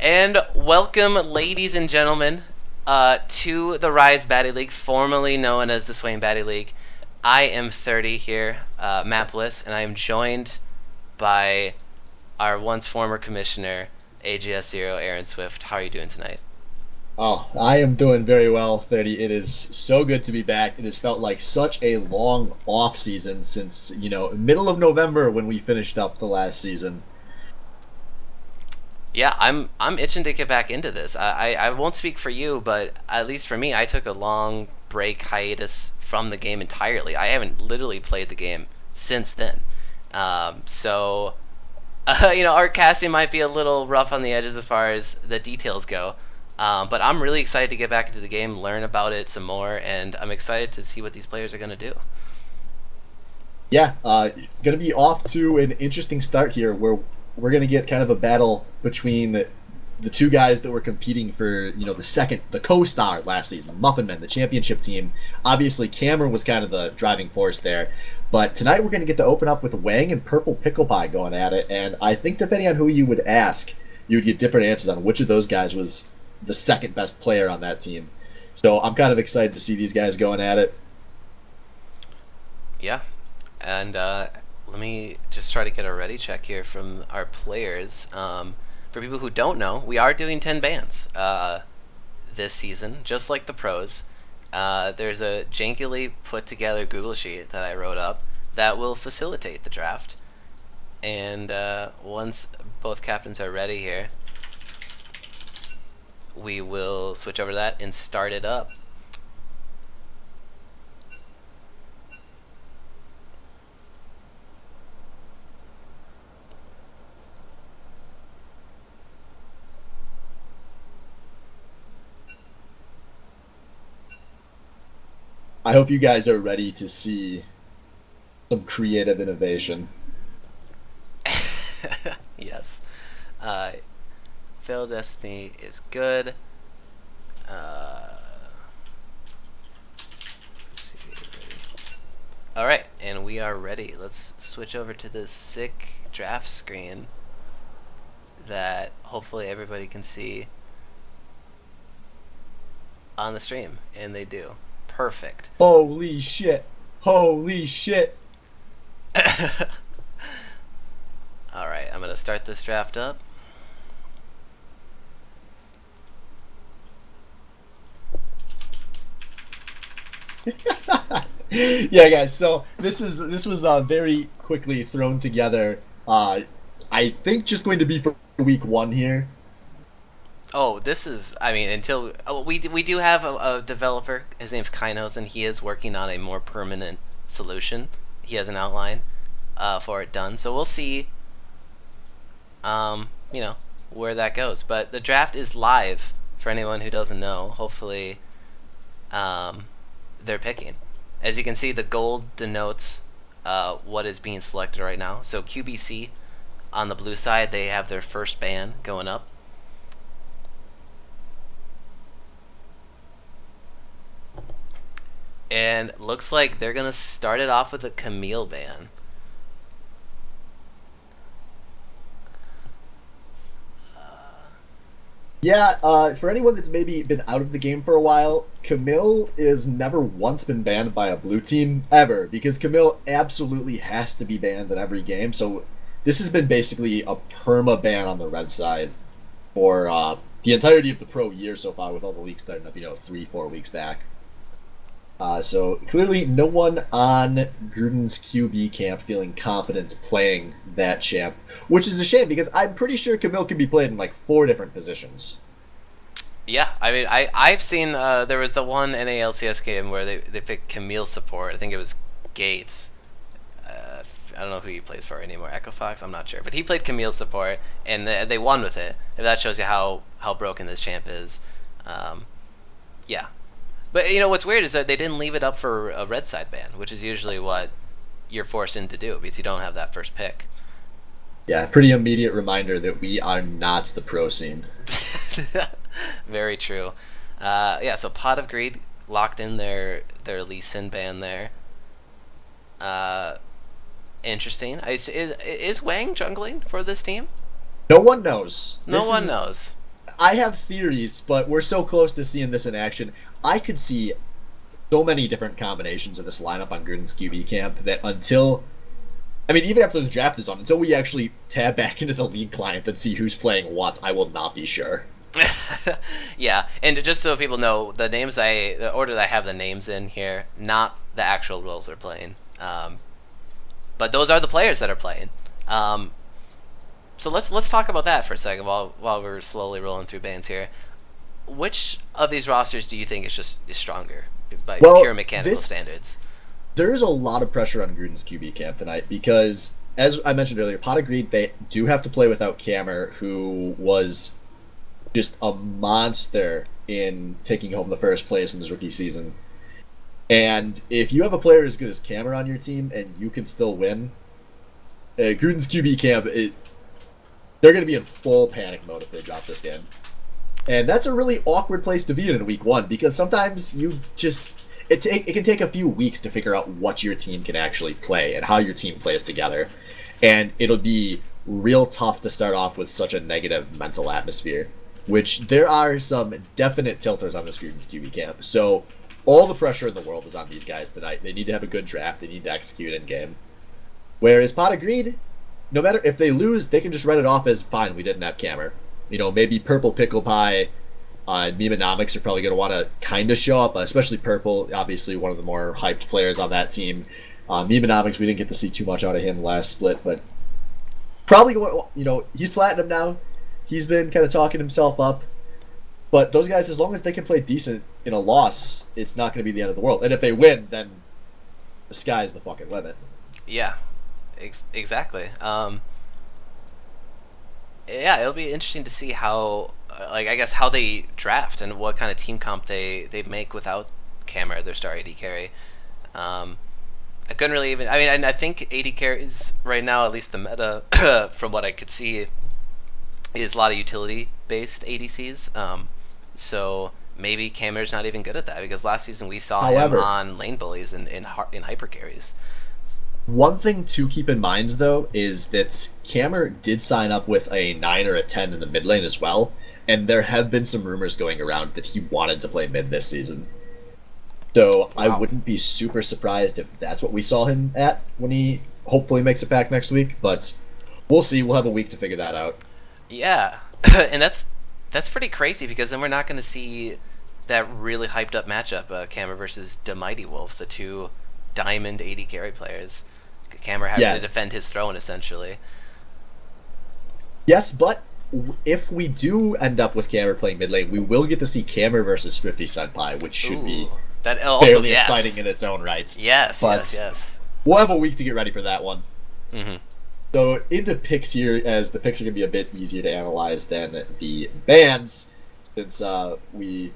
And welcome, ladies and gentlemen, to the Rise Batty League, formerly known as the Swain Batty League. I am 30 here, Matt Bliss, and I am joined by our once former commissioner, AGS0, Aaron Swift. How are you doing tonight? Oh, I am doing very well, 30. It is so good to be back. It has felt like such a long off season since, middle of November when we finished up the last season. Yeah, I'm itching to get back into this. I won't speak for you, but at least for me, I took a long break hiatus from the game entirely. I haven't literally played the game since then. So, our casting might be a little rough on the edges as far as the details go. But I'm really excited to get back into the game, learn about it some more, and I'm excited to see what these players are going to do. Yeah, going to be off to an interesting start here where we're going to get kind of a battle between the two guys that were competing for, the co-star last season, Muffin Men, the championship team. Obviously, Cameron was kind of the driving force there. But tonight we're going to get to open up with Wang and Purple Pickle Pie going at it. And I think depending on who you would ask, you would get different answers on which of those guys was the second best player on that team. So I'm kind of excited to see these guys going at it. Yeah, and let me just try to get a ready check here from our players. For people who don't know, we are doing 10 bans this season, just like the pros. There's a jankily put together Google sheet that I wrote up that will facilitate the draft. And once both captains are ready here, we will switch over to that and start it up. I hope you guys are ready to see some creative innovation. Yes. Failed Destiny is good. Alright, and we are ready. Let's switch over to this sick draft screen that hopefully everybody can see on the stream, and they do. Perfect. Holy shit. Holy shit. Alright, I'm going to start this draft up. Yeah, guys. So this was very quickly thrown together. I think just going to be for week one here. Oh, this is, I mean, we do have a developer, his name's Kainos, and he is working on a more permanent solution. He has an outline for it done, so we'll see, where that goes. But the draft is live for anyone who doesn't know. Hopefully, they're picking. As you can see, the gold denotes what is being selected right now. So QBC, on the blue side, they have their first ban going up. And looks like they're going to start it off with a Camille ban. Yeah, for anyone that's maybe been out of the game for a while, Camille is never once been banned by a blue team ever because Camille absolutely has to be banned in every game. So this has been basically a perma ban on the red side for the entirety of the pro year so far, with all the leaks starting up, 3-4 weeks back. So clearly no one on Gruden's QB camp feeling confident playing that champ, which is a shame because I'm pretty sure Camille can be played in like 4 different positions. Yeah, I mean, I've seen, there was the one NALCS game where they picked Camille support. I think it was Gates. I don't know who he plays for anymore. Echo Fox? I'm not sure. But he played Camille support, and they won with it. If that shows you how broken this champ is. Yeah. But what's weird is that they didn't leave it up for a red side ban, which is usually what you're forced into do because you don't have that first pick. Yeah, pretty immediate reminder that we are not the pro scene. Very true. Yeah, so Pot of Greed locked in their Lee Sin ban there. Interesting. Is Wang jungling for this team? No one knows. No one knows. I have theories, but we're so close to seeing this in action. I could see so many different combinations of this lineup on Gruden's QB camp that until, I mean, even after the draft is on, until we actually tab back into the league client and see who's playing what, I will not be sure. Yeah, and just so people know, the order that I have the names in here, not the actual roles they're playing. But those are the players that are playing. So let's talk about that for a second while we're slowly rolling through bands here. Which of these rosters do you think is stronger by pure mechanical standards? There is a lot of pressure on Gruden's QB camp tonight because, as I mentioned earlier, Pot agreed they do have to play without Kammer, who was just a monster in taking home the first place in his rookie season. And if you have a player as good as Kammer on your team and you can still win, Gruden's QB camp, they're going to be in full panic mode if they drop this game. And that's a really awkward place to be in week one because sometimes you just... It can take a few weeks to figure out what your team can actually play and how your team plays together. And it'll be real tough to start off with such a negative mental atmosphere, which there are some definite tilters on this Gruden's QB camp. So all the pressure in the world is on these guys tonight. They need to have a good draft. They need to execute in game. Whereas Pot agreed, no matter if they lose, they can just write it off as fine. We didn't have Kammer. You know, maybe Purple Pickle Pie, Memenomics are probably going to want to kind of show up, especially Purple, obviously one of the more hyped players on that team. Memenomics, we didn't get to see too much out of him last split, but probably going. You know, he's platinum now. He's been kind of talking himself up. But those guys, as long as they can play decent in a loss, it's not going to be the end of the world. And if they win, then the sky's the fucking limit. Yeah, exactly. Yeah, it'll be interesting to see how, I guess, how they draft and what kind of team comp they make without Kammer, their star AD carry. I couldn't really even... I mean, I think AD carries right now, at least the meta, from what I could see, is a lot of utility-based ADCs. So maybe Kammer's not even good at that, because last season we saw him on lane bullies and in hyper carries. One thing to keep in mind, though, is that Kammer did sign up with a 9 or a 10 in the mid lane as well, and there have been some rumors going around that he wanted to play mid this season. So wow. I wouldn't be super surprised if that's what we saw him at when he hopefully makes it back next week, but we'll see. We'll have a week to figure that out. Yeah, and that's pretty crazy, because then we're not going to see that really hyped up matchup, Kammer versus the Mighty Wolf, the two diamond AD carry players. Kammer having to defend his throne, essentially. Yes, but if we do end up with Kammer playing mid lane, we will get to see Kammer versus 50 Senpai, which should be fairly exciting in its own right. Yes, yes. We'll have a week to get ready for that one. Mm-hmm. So into picks here, as the picks are going to be a bit easier to analyze than the bans, since we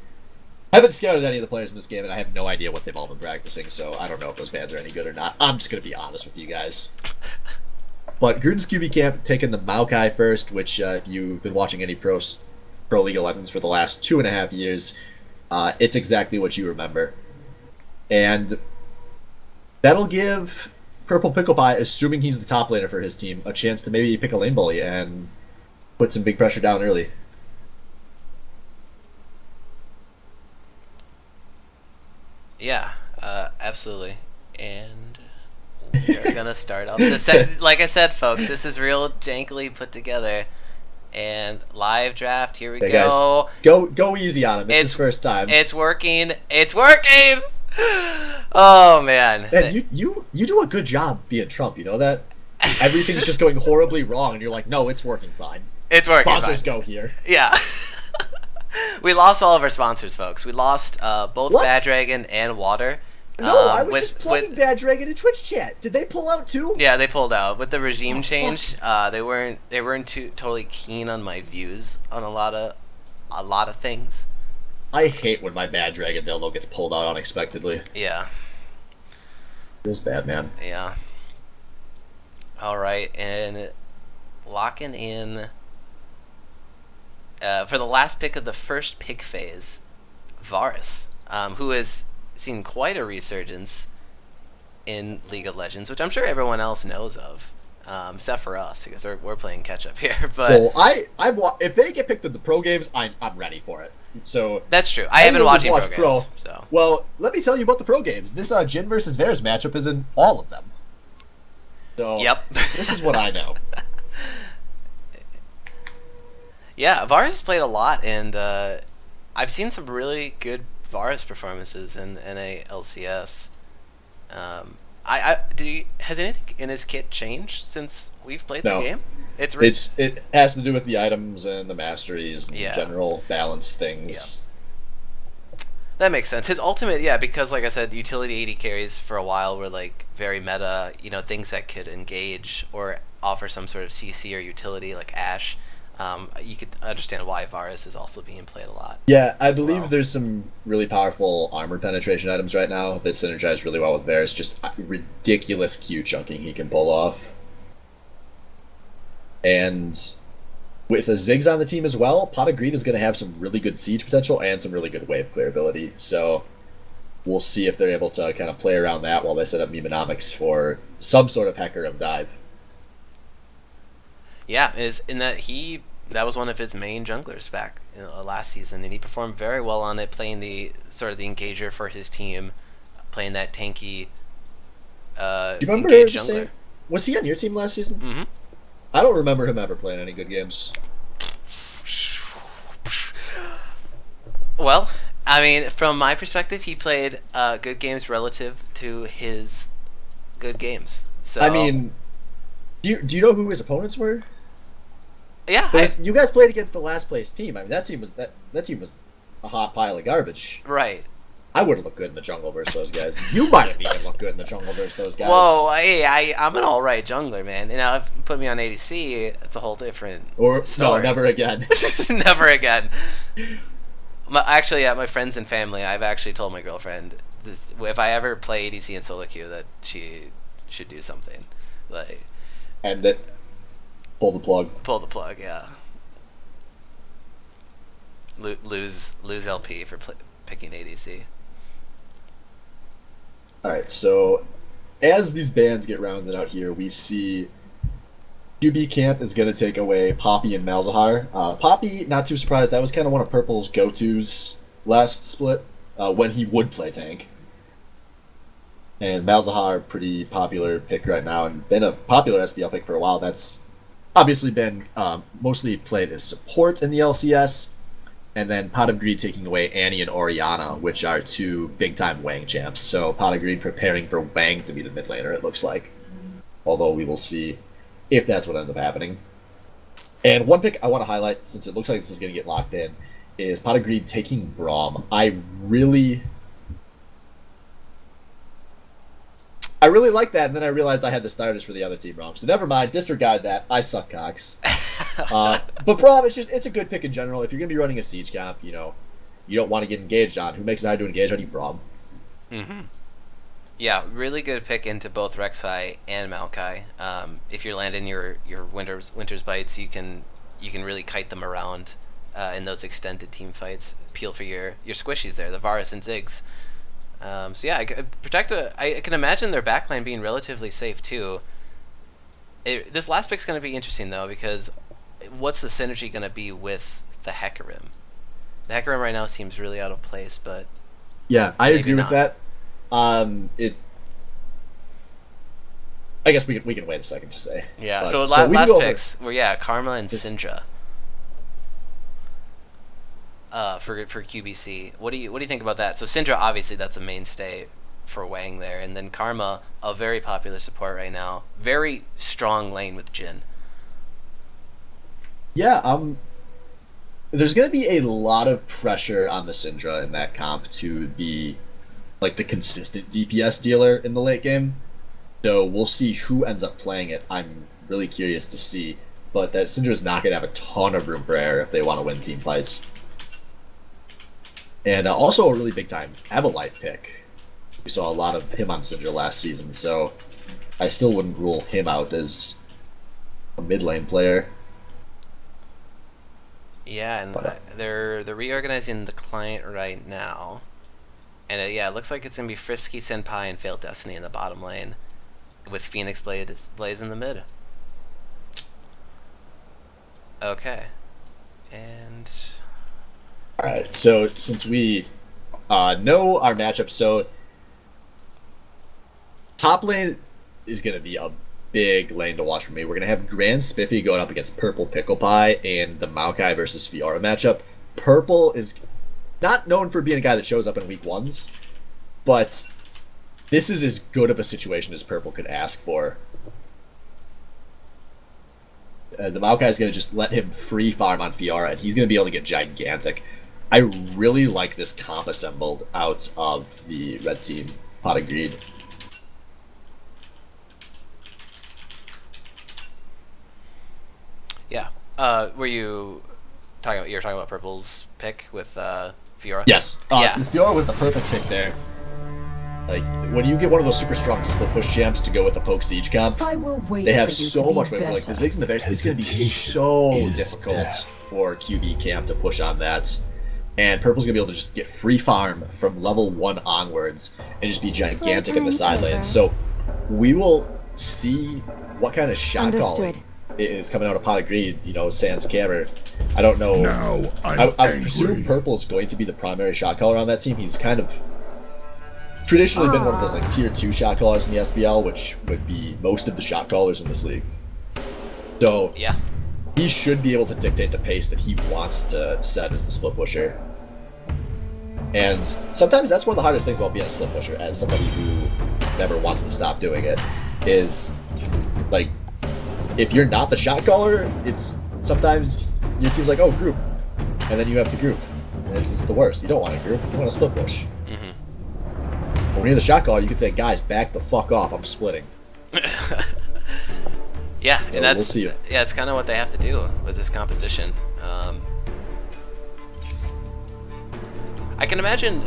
haven't scouted any of the players in this game, and I have no idea what they've all been practicing, so I don't know if those bans are any good or not. I'm just going to be honest with you guys. But Gruden's QB camp taking the Maokai first, which if you've been watching any Pro League of Legends for the last 2.5 years, it's exactly what you remember. And that'll give Purple Pickle Pie, assuming he's the top laner for his team, a chance to maybe pick a lane bully and put some big pressure down early. Yeah, absolutely. And we're gonna start off. Like I said, folks, this is real jankily put together. And live draft, here we go. Guys, go easy on him. It's his first time. It's working. It's working. Oh man. And you do a good job being Trump. You know that everything's just going horribly wrong, and you're like, no, it's working fine. It's working. Sponsors go here. Yeah. We lost all of our sponsors, folks. We lost both Bad Dragon and Water. No, I was just plugging Bad Dragon in Twitch chat. Did they pull out too? Yeah, they pulled out with the regime change. They weren't too totally keen on my views on a lot of things. I hate when my Bad Dragon dildo gets pulled out unexpectedly. Yeah. It's bad, man. Yeah. All right, and locking in for the last pick of the first pick phase, Varus, who has seen quite a resurgence in League of Legends, which I'm sure everyone else knows of. except for us because we're playing catch up here. But Well, if they get picked in the pro games, I'm ready for it. So that's true. I haven't watched watched pro games, so. Well, let me tell you about the pro games. This Jin versus Varus matchup is in all of them. So Yep. This is what I know. Yeah, Varus played a lot, and I've seen some really good Varus performances in NA LCS. Has anything in his kit changed since we've played the game? It has to do with the items and the masteries and general balance things. Yeah. That makes sense. His ultimate, because like I said, utility AD carries for a while were like very meta, things that could engage or offer some sort of CC or utility like Ashe. You could understand why Varus is also being played a lot. Yeah, I believe there's some really powerful armor penetration items right now that synergize really well with Varus. Just ridiculous Q chunking he can pull off. And with a Ziggs on the team as well, Pot of Greed is going to have some really good siege potential and some really good wave clear ability. So we'll see if they're able to kind of play around that while they set up Memenomics for some sort of Hecarim dive. Yeah, that was one of his main junglers back last season, and he performed very well on it, playing the sort of the engager for his team, playing that tanky. Do you remember jungler. Was he on your team last season? Mm-hmm. I don't remember him ever playing any good games. Well, I mean, from my perspective, he played good games relative to his good games. So I mean, do you know who his opponents were? Yeah, you guys played against the last place team. I mean, that team was a hot pile of garbage. Right. I wouldn't look good in the jungle versus those guys. You might have even looked good in the jungle versus those guys. Whoa, I'm an all right jungler, man. If you put me on ADC, it's a whole different story. No, never again. Never again. My friends and family, I've actually told my girlfriend if I ever play ADC in solo queue that she should do something like end it. Pull the plug. Pull the plug, yeah. Lose LP for picking ADC. Alright, so as these bans get rounded out here, we see QB Camp is going to take away Poppy and Malzahar. Poppy, not too surprised, that was kind of one of Purple's go-tos last split, when he would play tank. And Malzahar, pretty popular pick right now, and been a popular SBL pick for a while. That's obviously been mostly played as support in the LCS, and then Pot of Greed taking away Annie and Orianna, which are two big-time Wang champs. So Pot of Greed preparing for Wang to be the mid laner, it looks like. Although we will see if that's what ends up happening. And one pick I want to highlight, since it looks like this is going to get locked in, is Pot of Greed taking Braum. I really like that, and then I realized I had the starters for the other team wrong. So never mind, disregard that. I suck cocks. But Braum, it's a good pick in general. If you're going to be running a siege comp, you don't want to get engaged on. Who makes it hard to engage on you? Braum. Mm-hmm. Yeah, really good pick into both Rek'Sai and Maokai. If you're landing your Winter's bites, you can really kite them around in those extended team fights. Peel for your squishies there, the Varus and Ziggs. So yeah, I can imagine their backline being relatively safe too. This last pick's going to be interesting though, because what's the synergy going to be with the Hecarim? The Hecarim right now seems really out of place, but yeah, I agree with that. I guess we can wait a second to say. Yeah. So last picks were Karma and Syndra. For QBC, what do you think about that? So Syndra, obviously that's a mainstay for Wang there, and then Karma, a very popular support right now, very strong lane with Jhin. Yeah, there's gonna be a lot of pressure on the Syndra in that comp to be like the consistent DPS dealer in the late game. So we'll see who ends up playing it. I'm really curious to see, but that Syndra is not gonna have a ton of room for error if they want to win team fights. And also a really big-time Avalite pick. We saw a lot of him on Syndra last season, so I still wouldn't rule him out as a mid-lane player. Yeah, and they're reorganizing the client right now. And it looks like it's going to be Frisky, Senpai, and Failed Destiny in the bottom lane, with Phoenix Blaze in the mid. Okay. And All right, so since we know our matchup, so top lane is going to be a big lane to watch for me. We're going to have Grand Spiffy going up against Purple Pickle Pie and the Maokai versus Fiora matchup. Purple is not known for being a guy that shows up in week ones, but this is as good of a situation as Purple could ask for. The Maokai is going to just let him free farm on Fiora, and he's going to be able to get gigantic. I really like this comp assembled out of the red team, Pot of Greed. yeah. Were you talking about Purple's pick with Fiora? Yes, Yeah. Fiora was the perfect pick there. Like, when you get one of those super strong split push champs to go with a poke siege comp, they have so much weight. Like, the Ziggs and the Bears, it's going to be so difficult for QB camp to push on that. And Purple's going to be able to just get free farm from level 1 onwards and just be gigantic in the side lane. So, we will see what kind of shot calling is coming out of Pot of Greed, sans Cammer. I don't know. Now I presume Purple's going to be the primary shot caller on that team. He's kind of traditionally been one of those like tier 2 shot callers in the SBL, which would be most of the shot callers in this league. So Yeah. he should be able to dictate the pace that he wants to set as the split pusher. And sometimes that's one of the hardest things about being a split pusher, as somebody who never wants to stop doing it, is like, if you're not the shot caller, it's sometimes your team's like, oh, group, and then you have to group. And it's the worst. You don't want to group. You want to split push. When you're the shot caller, you can say, guys, back the fuck off. I'm splitting. Yeah, So and that's we'll see. yeah, it's kind of what they have to do with this composition. I can imagine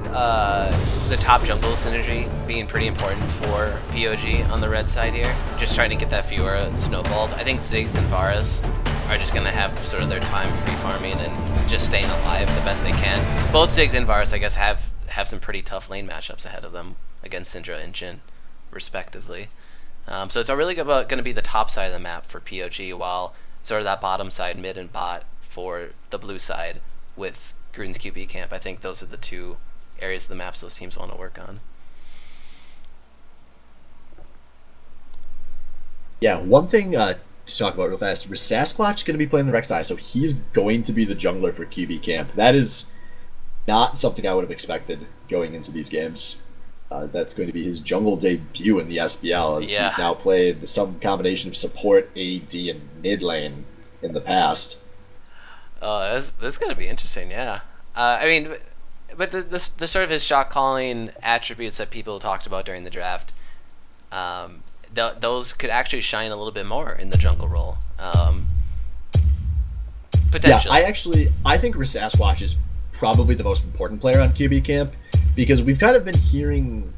the top jungle synergy being pretty important for POG on the red side here. Just trying to get that Fiora snowballed. I think Ziggs and Varus are just going to have sort of their time free farming and just staying alive the best they can. Both Ziggs and Varus, I guess, have some pretty tough lane matchups ahead of them against Syndra and Jhin, respectively. So it's really going to be the top side of the map for POG, while sort of that bottom side, mid and bot, for the blue side with Gruden's QB camp. I think those are the two areas of the maps those teams want to work on. Yeah, one thing to talk about real fast, Sasquatch is going to be playing the Rek'Sai, so he's going to be the jungler for QB camp. That is not something I would have expected going into these games. That's going to be his jungle debut in the SBL, as he's now played some combination of support, AD, and mid lane in the past. That's going to be interesting, yeah. I mean, but the sort of his shot calling attributes that people talked about during the draft, those could actually shine a little bit more in the jungle role. Potentially. Yeah, I think Sasquatch is probably the most important player on QB camp, because we've kind of been hearing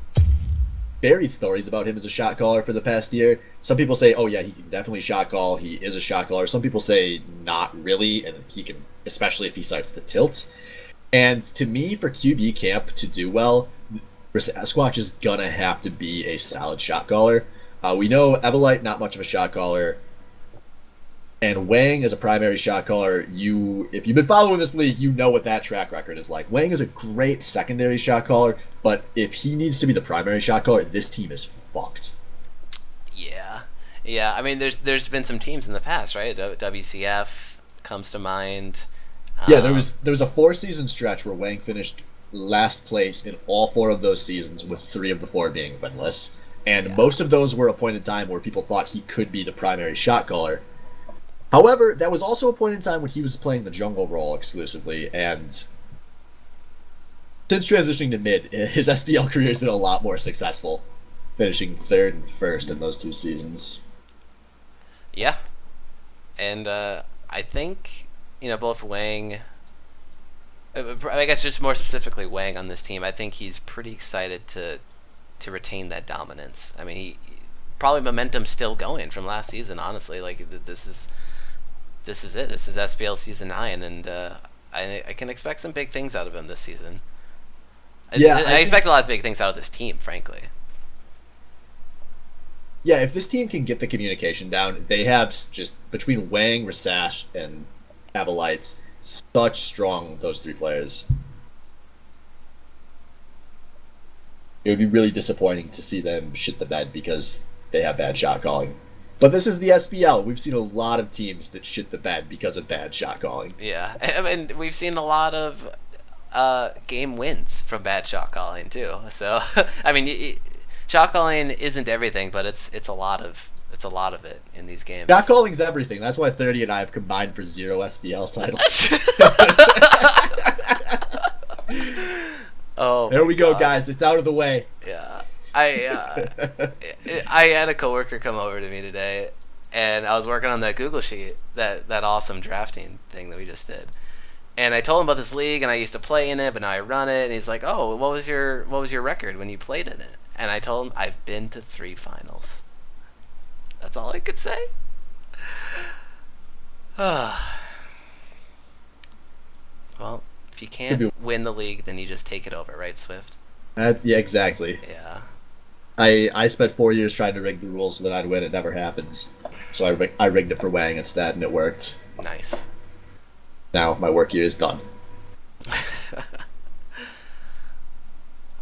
varied stories about him as a shot caller for the past year. Some people say, oh yeah, he can definitely shot call, he is a shot caller. Some people say not really, and he can, especially if he starts to tilt. And to me, for QB camp to do well, Sasquatch is gonna have to be a solid shot caller. We know Evelite, not much of a shot caller, and Wang is a primary shot caller. If you've been following this league, you know what that track record is like. Wang is a great secondary shot caller, but if he needs to be the primary shot caller, this team is fucked. Yeah. I mean, there's been some teams in the past, right? WCF comes to mind. Yeah, there was a 4-season stretch where Wang finished last place in all 4 of those seasons, with 3 of the 4 being winless. And most of those were a point in time where people thought he could be the primary shot caller. However, that was also a point in time when he was playing the jungle role exclusively, and since transitioning to mid, his SBL career has been a lot more successful, finishing 3rd and 1st in those 2 seasons. Yeah, and I think, both Wang, I guess just more specifically Wang on this team, I think he's pretty excited to retain that dominance. I mean, he probably momentum's still going from last season, honestly. Like, this is it. This is SBL Season 9, and I can expect some big things out of him this season. I expect a lot of big things out of this team, frankly. Yeah, if this team can get the communication down, they have just between Wang, Rasash, and Avalites, such strong those three players. It would be really disappointing to see them shit the bed because they have bad shot calling. But this is the SBL. We've seen a lot of teams that shit the bed because of bad shot calling. Yeah, and we've seen a lot of game wins from bad shot calling too. So I mean, shot calling isn't everything, but it's a lot of it in these games. Shot calling's everything. That's why 30 and I have combined for 0 SBL titles. Oh, there we go, God. guys. It's out of the way. Yeah, I had a coworker come over to me today, and I was working on that Google sheet, that awesome drafting thing that we just did. And I told him about this league, and I used to play in it, but now I run it. And he's like, "Oh, what was your record when you played in it?" And I told him I've been to 3 finals. That's all I could say. Well, if you can't win the league, then you just take it over, right, Swift? Yeah, exactly. Yeah. I spent 4 years trying to rig the rules so that I'd win. It never happens. So I rigged it for Wang instead, and it worked. Nice. Now my work here is done.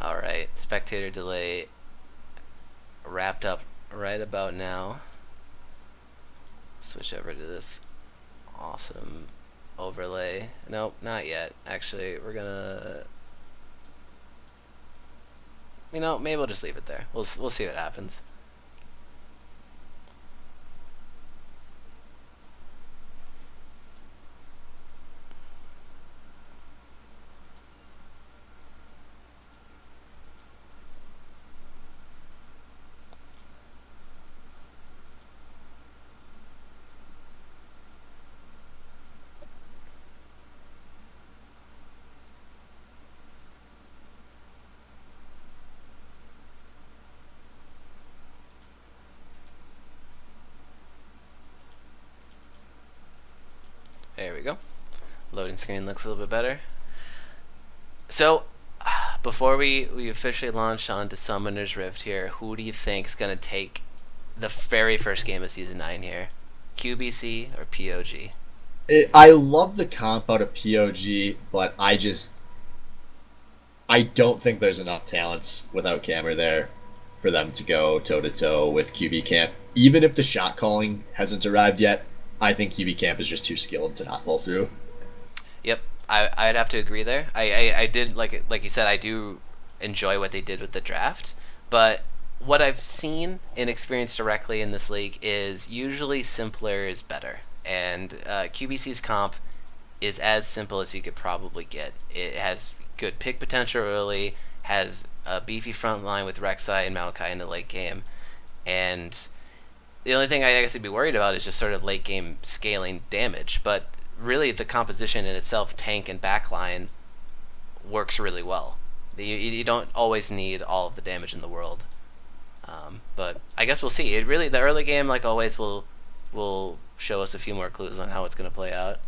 All right, spectator delay wrapped up right about now. Switch over to this awesome overlay. Nope, not yet. Actually, we're gonna, maybe we'll just leave it there. We'll see what happens. There we go. Loading screen looks a little bit better. So, before we officially launch onto Summoner's Rift here, who do you think is going to take the very first game of Season 9 here? QBC or POG? I love the comp out of POG, but I don't think there's enough talents without Camera there for them to go toe-to-toe with QB Camp. Even if the shot calling hasn't arrived yet, I think QB Camp is just too skilled to not pull through. Yep, I'd have to agree there. I did, like you said, I do enjoy what they did with the draft, but what I've seen and experienced directly in this league is usually simpler is better, and QBC's comp is as simple as you could probably get. It has good pick potential early, has a beefy front line with Rek'Sai and Maokai in the late game, and the only thing I guess I'd be worried about is just sort of late game scaling damage, but really the composition in itself, tank and backline, works really well. You don't always need all of the damage in the world, but I guess we'll see. The early game, like always, will show us a few more clues on how it's going to play out.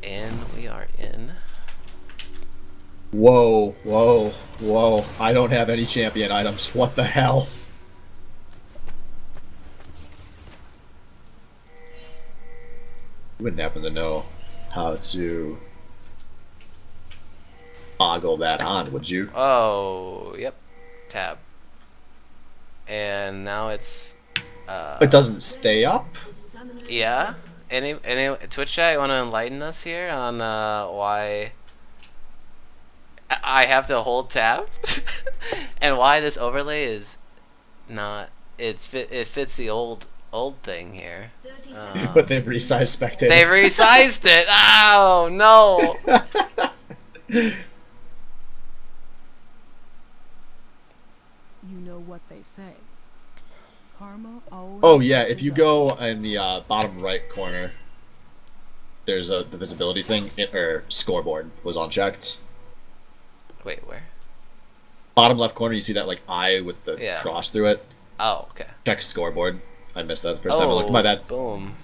And we are in. Whoa, whoa, whoa. I don't have any champion items. What the hell? You wouldn't happen to know how to toggle that on, would you? Oh, yep. Tab. And now it's... It doesn't stay up? Yeah. Any Twitch chat, you want to enlighten us here on why I have to hold tab and why this overlay is not? It fits the old thing here. But they've resized spectator. They resized it. Oh no! You know what they say. Karma always. Oh yeah, if you go in the bottom right corner, there's the visibility thing, or scoreboard was unchecked. Wait, where? Bottom left corner, you see that like eye with the cross through it. Oh, okay. Check scoreboard. I missed that the first time I looked. My bad. Boom.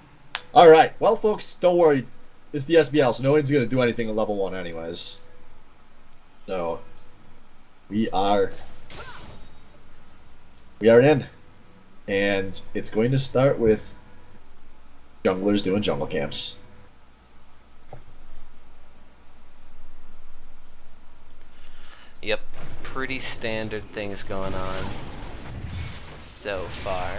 All right. Well, folks, don't worry. It's the SBL, so no one's gonna do anything at level 1 anyways. So We are in. And it's going to start with junglers doing jungle camps. Yep, pretty standard things going on so far.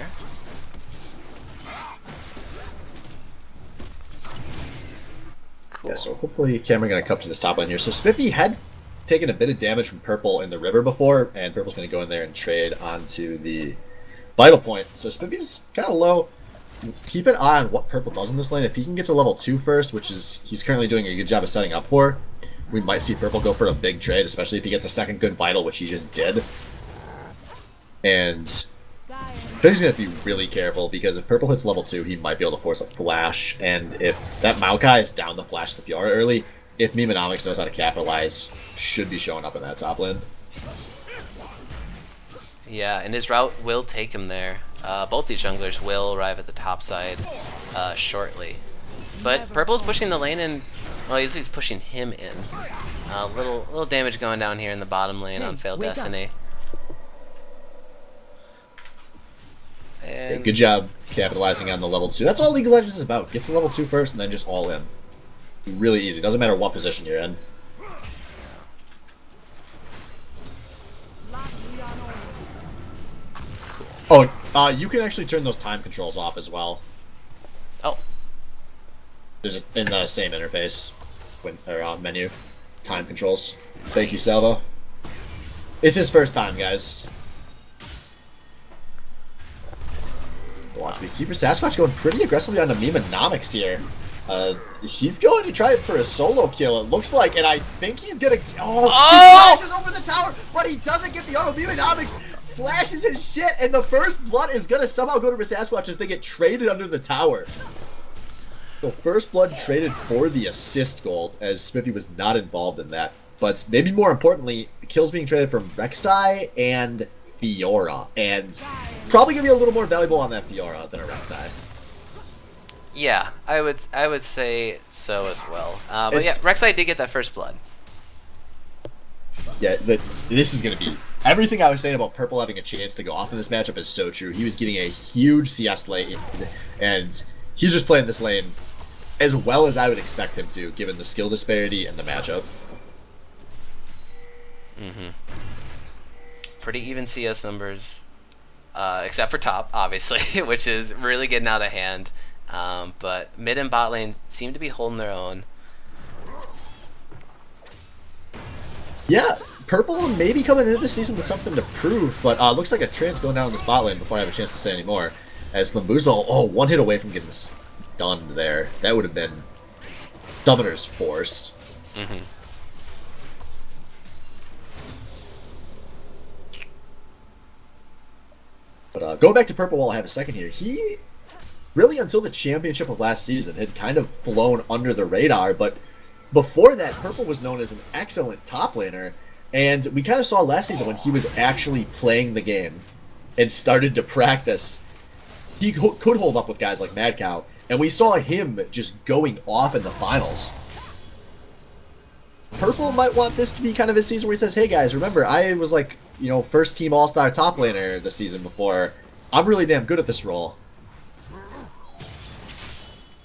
Cool. Yeah, so hopefully Cameron going to come to this top lane here. So Spiffy had taken a bit of damage from Purple in the river before, and Purple's going to go in there and trade onto the vital point. So Spiffy's kind of low. Keep an eye on what Purple does in this lane. If he can get to level 2 first, which is he's currently doing a good job of setting up for, we might see Purple go for a big trade, especially if he gets a second good vital, which he just did. And Spiffy's going to be really careful, because if Purple hits level 2, he might be able to force a flash, and if that Maokai is down the flash the Fiora early, if Memenomics knows how to capitalize, should be showing up in that top lane. Yeah, and his route will take him there. Both these junglers will arrive at the top side shortly. But Purple's pushing the lane in. Well, he's pushing him in. Little damage going down here in the bottom lane on Failed Destiny. And Yeah, good job capitalizing on the level 2. That's all League of Legends is about. Get to level 2 first and then just all in. Really easy. Doesn't matter what position you're in. Oh, you can actually turn those time controls off as well. oh, There's in the same interface menu. Time controls. Thank you, Salvo. It's his first time, guys. Watch me. Super Sasquatch going pretty aggressively on the Memenomics here. He's going to try it for a solo kill, it looks like, and I think he's gonna. Oh! He flashes over the tower, but he doesn't get the auto. Memenomics flashes his shit, and the first blood is gonna somehow go to Sasquatch as they get traded under the tower. So first blood traded for the assist gold, as Spiffy was not involved in that. But maybe more importantly, kills being traded from Rek'Sai and Fiora, and probably gonna be a little more valuable on that Fiora than a Rek'Sai. yeah, I would say so as well. But yeah, Rek'Sai did get that first blood. Yeah, this is going to be... Everything I was saying about Purple having a chance to go off in this matchup is so true. He was getting a huge CS lane, and he's just playing this lane as well as I would expect him to, given the skill disparity and the matchup. Mm-hmm. Pretty even CS numbers, except for top, obviously, which is really getting out of hand. But mid and bot lane seem to be holding their own. Yeah, Purple may be coming into this season with something to prove, but looks like a trance going down in this bot lane before I have a chance to say any more. As Lambuzo, one hit away from getting stunned there. That would have been Summoner's Force. Mm-hmm. But going back to Purple while I have a second here, he really, until the championship of last season, had kind of flown under the radar, but before that, Purple was known as an excellent top laner, and we kind of saw last season when he was actually playing the game and started to practice, he could hold up with guys like Mad Cow, and we saw him just going off in the finals. Purple might want this to be kind of his season where he says, hey guys, remember, I was like, you know, first team all-star top laner this season before. I'm really damn good at this role.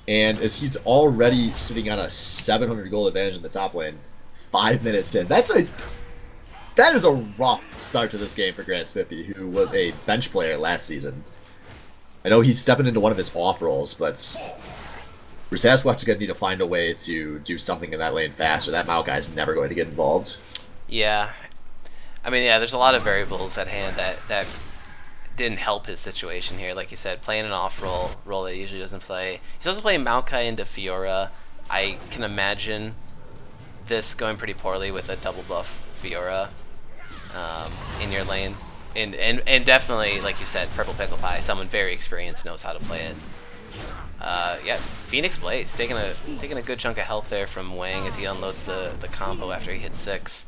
And as he's already sitting on a 700 gold advantage in the top lane, 5 minutes in, that is a rough start to this game for Grant Spiffy, who was a bench player last season. I know he's stepping into one of his off roles, but Sasquatch is going to need to find a way to do something in that lane fast, or that Maokai is never going to get involved. Yeah. I mean, yeah, there's a lot of variables at hand that didn't help his situation here. Like you said, playing an off role that he usually doesn't play. He's also playing Maokai into Fiora. I can imagine this going pretty poorly with a double buff Fiora in your lane. And definitely, like you said, Purple Pickle Pie, someone very experienced, knows how to play it. Yeah, Phoenix Blaze taking a good chunk of health there from Wang as he unloads the combo after he hits 6.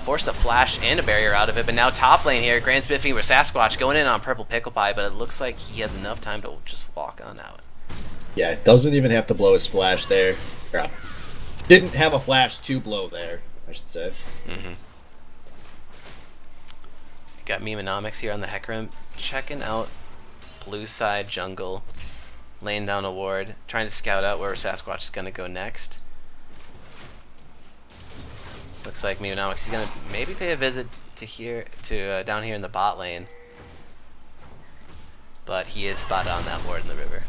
Forced a flash and a barrier out of it, but now top lane here, Grand Spiffy with Sasquatch going in on Purple Pickle Pie, but it looks like he has enough time to just walk on out. Yeah, doesn't even have to blow his flash there. Didn't have a flash to blow there, I should say. Mm-hmm. Got Memenomics here on the Hecarim, checking out blue side jungle, laying down a ward, trying to scout out where Sasquatch is going to go next. Looks like Memenomics is going to maybe pay a visit to here, to down here in the bot lane, but he is spotted on that ward in the river.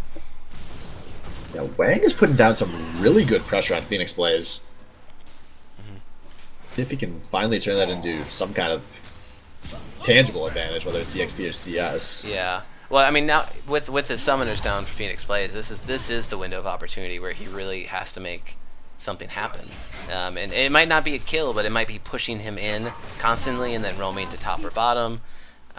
Yeah, Wang is putting down some really good pressure on Phoenix Blaze. See if he can finally turn that into some kind of tangible advantage, whether it's EXP or CS. Yeah. Well, I mean, now with his summoners down for Phoenix Blaze, this is the window of opportunity where he really has to make something happen. And it might not be a kill, but it might be pushing him in constantly and then roaming to top or bottom,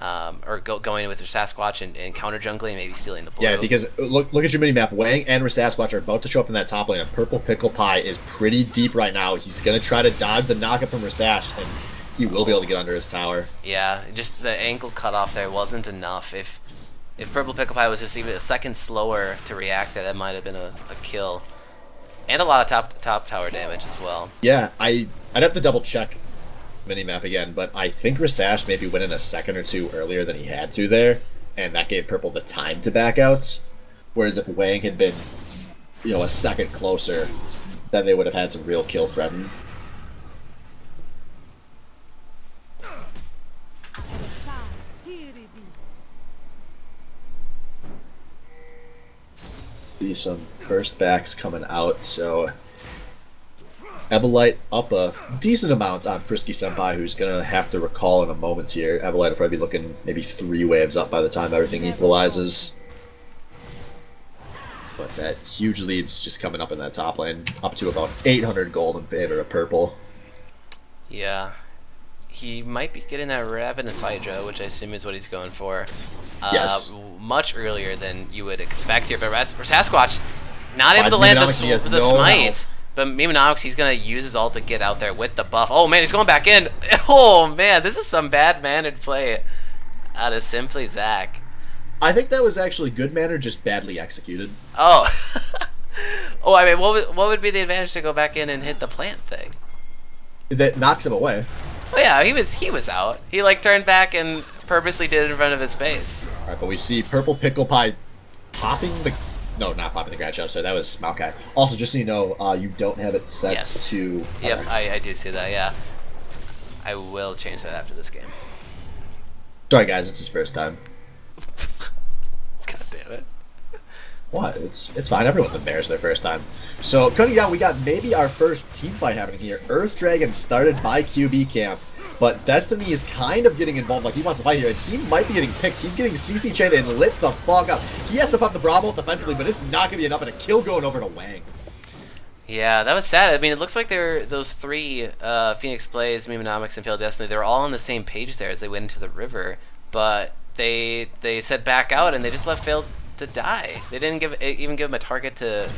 or going with your Sasquatch and counter jungling, maybe stealing the blue. Yeah, because look at your minimap. Wang and Sasquatch are about to show up in that top lane, and Purple Pickle Pie is pretty deep right now. He's going to try to dodge the knockup from Rasash, and he will be able to get under his tower. Yeah, just the ankle cutoff there wasn't enough. If Purple Pickle Pie was just even a second slower to react, that might have been a kill. And a lot of top tower damage as well. Yeah, I'd have to double check minimap again, but I think Rasash maybe went in a second or two earlier than he had to there, and that gave Purple the time to back out. Whereas if Wang had been, a second closer, then they would have had some real kill threaten. See some first backs coming out, so Evelite up a decent amount on Frisky Senpai, who's going to have to recall in a moment here. Evelite will probably be looking maybe 3 waves up by the time everything equalizes. But that huge lead's just coming up in that top lane, up to about 800 gold in favor of Purple. Yeah. He might be getting that Ravenous Hydra, which I assume is what he's going for. Yes. Much earlier than you would expect here. But Sasquatch, not able to land the smite. But Memenomics, he's going to use his ult to get out there with the buff. Oh, man, he's going back in. Oh, man, this is some bad-mannered play out of Simply Zach. I think that was actually good manner, just badly executed. Oh. Oh, I mean, what would be the advantage to go back in and hit the plant thing? That knocks him away. Oh, yeah, he was out. He, turned back and purposely did it in front of his face. All right, but we see Purple Pickle Pie popping the... No, not popping the Grad Shadow, sorry, that was Maokai. Also, just so you know, you don't have it set to... Yep, I do see that, yeah. I will change that after this game. Sorry, guys, it's his first time. God damn it. What? It's fine. Everyone's embarrassed their first time. So, cutting down, we got maybe our first team fight happening here. Earth Dragon started by QB Camp, but Destiny is kind of getting involved. He wants to fight here, and he might be getting picked. He's getting CC chained and lit the fuck up. He has to pump the Bravo defensively, but it's not going to be enough, and a kill going over to Wang. Yeah, that was sad. I mean, it looks like those 3, Phoenix Blaze, Memenomics, and Failed Destiny, they were all on the same page there as they went into the river, but they said back out, and they just left Failed to die. They didn't even give him a target to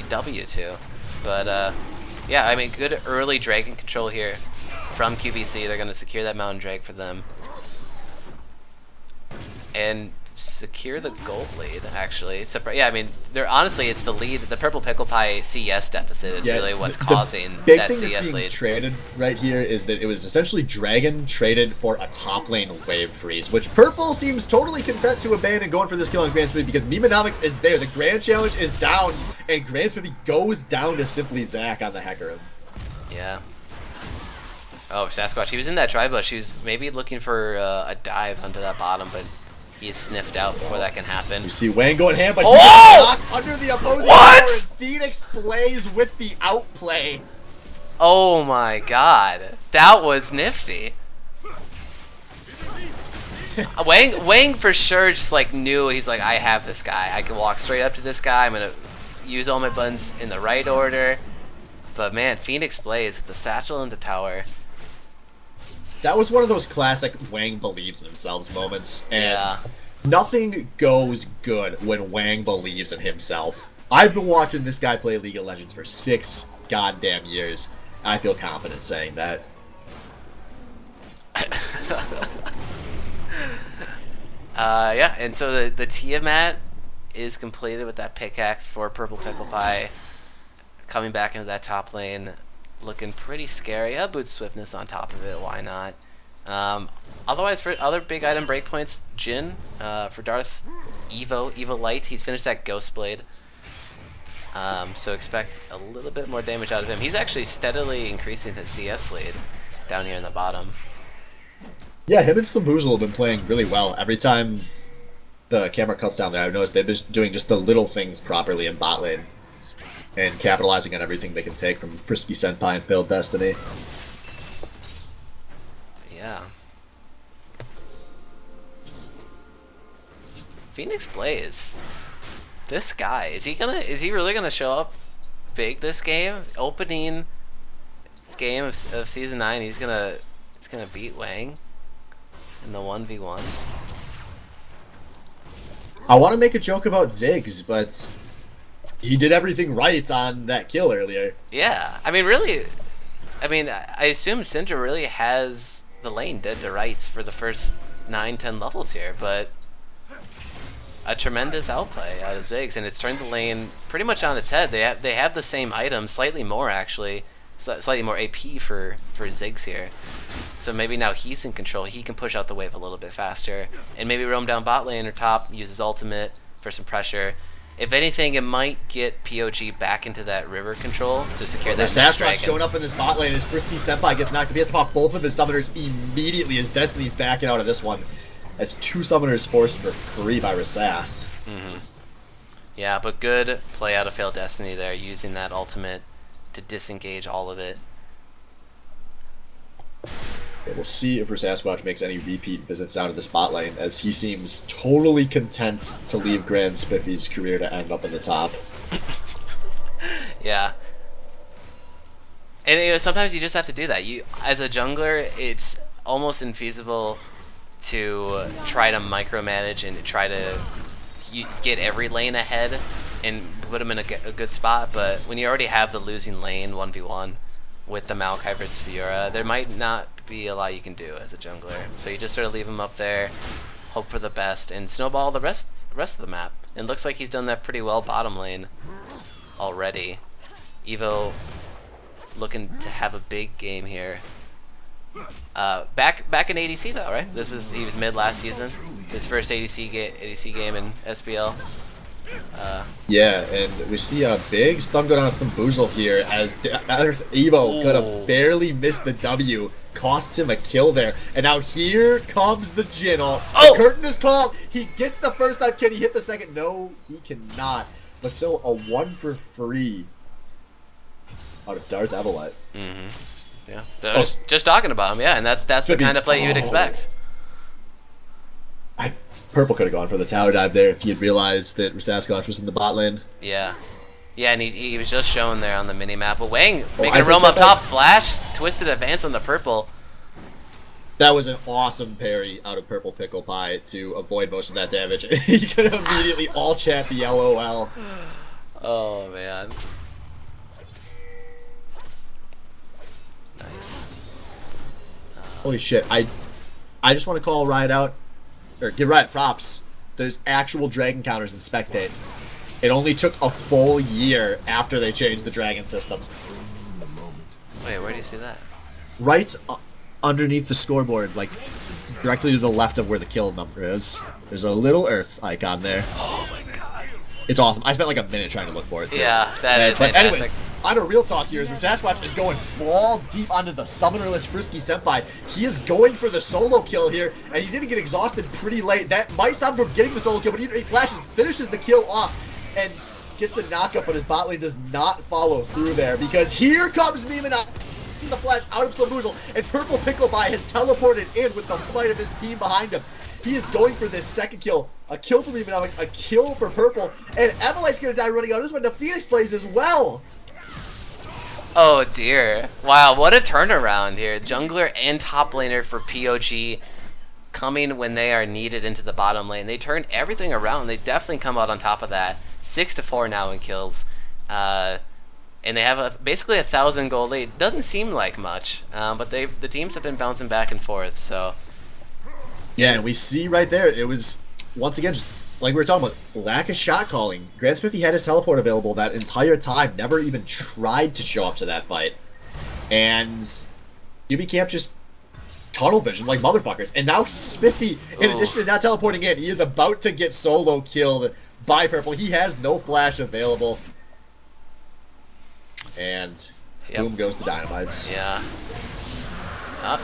W to. But, yeah, I mean, good early Dragon control here from QBC. They're going to secure that Mountain Drag for them. And secure the gold lead, actually. Yeah, I mean, honestly, it's the lead. The Purple Pickle Pie CS deficit is really what's causing big that thing CS that's being lead. traded right here is that it was essentially Dragon traded for a top lane wave freeze, which Purple seems totally content to abandon going for this kill on Grand Smithy because Memenomics is there. The Grand Challenge is down, and Grand Smithy goes down to Simply Zach on the Hecarim. Yeah. Oh, Sasquatch, he was in that dry bush. He was maybe looking for a dive onto that bottom, but he's sniffed out before that can happen. You see Wang going ham, but he got knocked under the opposing tower, and Phoenix plays with the outplay. Oh my god. That was nifty. Wang for sure just knew, he's like, I have this guy. I can walk straight up to this guy. I'm going to use all my buttons in the right order. But man, Phoenix Blaze with the satchel into tower. That was one of those classic Wang believes in himself moments, and nothing goes good when Wang believes in himself. I've been watching this guy play League of Legends for 6 goddamn years. I feel confident saying that. Yeah, and so the Tiamat is completed with that pickaxe for Purple Pickle Pie. Coming back into that top lane, looking pretty scary. Boot Swiftness on top of it, why not? Otherwise, for other big item breakpoints, Jin for Darth, Evo Light. He's finished that Ghost Blade. So expect a little bit more damage out of him. He's actually steadily increasing his CS lead down here in the bottom. Yeah, him and Slamboozle have been playing really well. Every time the camera cuts down there, I've noticed they've been doing just the little things properly in bot lane and capitalizing on everything they can take from Frisky Senpai and Failed Destiny. Yeah. Phoenix Blaze. This guy, is he really gonna show up big this game? Opening game of season 9, he's gonna beat Wang in the 1v1. I want to make a joke about Ziggs, but he did everything right on that kill earlier. Yeah, I mean, really, I assume Syndra really has the lane dead to rights for the first 9-10 levels here, but a tremendous outplay out of Ziggs, and it's turned the lane pretty much on its head. They have the same items, slightly more actually, slightly more AP for Ziggs here. So maybe now he's in control. He can push out the wave a little bit faster, and maybe roam down bot lane or top, use his ultimate for some pressure. If anything, it might get POG back into that river control to secure that next Sasquatch dragon. showing up in this bot lane as Frisky Senpai gets knocked. He has to pop both of his summoners immediately as Destiny's backing out of this one. That's 2 summoners forced for free by Rasas. Yeah, but good play out of Failed Destiny there, using that ultimate to disengage all of it. Yeah, we'll see if Sasquatch makes any repeat visits down to this bot lane, as he seems totally content to leave Grand Spiffy's career to end up in the top. Yeah. And sometimes you just have to do that. As a jungler, it's almost infeasible to try to micromanage and try to get every lane ahead and put them in a good spot, but when you already have the losing lane 1v1 with the Maokai versus Fiora, there might not be a lot you can do as a jungler. So you just sort of leave him up there, hope for the best, and snowball the rest of the map. And looks like he's done that pretty well bottom lane already. Evo looking to have a big game here. Back in ADC though, right? He was mid last season. His first ADC game in SBL. Yeah, and we see a big stun go down on Slamboozle here as Evo could have barely missed the W, costs him a kill there, and now here comes the Jin ult. The curtain is called. He gets the first time. Can he hit the second? No, he cannot. But still a 1 for free out of Darth Evelette. Yeah, just talking about him. Yeah, and that's the kind of play you'd expect. Purple could have gone for the tower dive there if he had realized that Sasquatch was in the bot lane. Yeah. Yeah, and he was just shown there on the mini-map. But Wang making a roam up top, flash, twisted advance on the purple. That was an awesome parry out of Purple Pickle Pie to avoid most of that damage. He could have immediately all-chat the LOL. Oh, man. Nice. Holy shit, I just want to call Riot out. Or give Riot props. There's actual dragon counters in Spectate. It only took a full year after they changed the dragon system. Wait, where do you see that? Right underneath the scoreboard, like directly to the left of where the kill number is. There's a little earth icon there. Oh my god. It's awesome. I spent like a minute trying to look for it too. Yeah, that is but fantastic. anyways, on a real talk here, as Sasquatch is going balls deep onto the summonerless Frisky Senpai. He is going for the solo kill here, and he's going to get exhausted pretty late. That might stop him from getting the solo kill, but he flashes, finishes the kill off, and gets the knockup, but his bot lane does not follow through there, because here comes Mimina in the flash out of Slamboozle, and Purple Pickle Pie has teleported in with the might of his team behind him. He is going for this second kill. A kill for Memenomics, a kill for Purple, and Evelite's going to die running out. This one, the Phoenix plays as well. Oh dear. Wow, what a turnaround here. Jungler and top laner for POG coming when they are needed into the bottom lane. They turn everything around. They definitely come out on top of that. 6-4 now in kills. And they have basically 1,000 gold lead. Doesn't seem like much, but the teams have been bouncing back and forth, so. Yeah, and we see right there, it was, once again, just like we were talking about, lack of shot calling. Grand Smithy had his teleport available that entire time, never even tried to show up to that fight. And QB Camp just tunnel vision like motherfuckers. And now Spiffy, in addition to not teleporting in, he is about to get solo killed by Purple. He has no flash available. And boom goes the dynamites. Yeah. Up.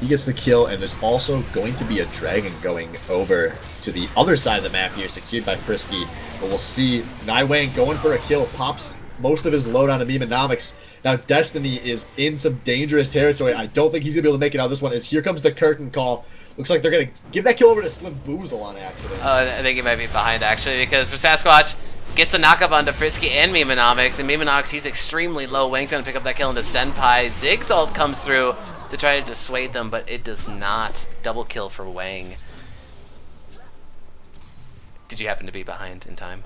He gets the kill, and there's also going to be a dragon going over to the other side of the map here, secured by Frisky. But we'll see Naiwang going for a kill, pops most of his load onto Memenomics. Now Destiny is in some dangerous territory. I don't think he's going to be able to make it out of this one, as here comes the curtain call. Looks like they're going to give that kill over to Slim Boozle on accident. I think he might be behind, actually, because Sasquatch gets a knockup onto Frisky and Memenomics, and Memenomics, he's extremely low. Wang's going to pick up that kill into Senpai. Zig's ult comes through to try to dissuade them, but it does not. Double kill for Wang. Did you happen to be behind in time?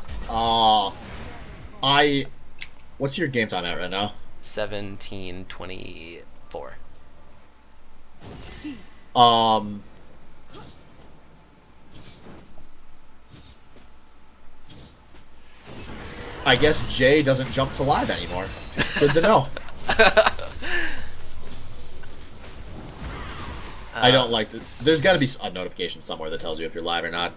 What's your game time at right now? 17:24. I guess Jay doesn't jump to live anymore. Good to know. I don't like the. There's got to be a notification somewhere that tells you if you're live or not.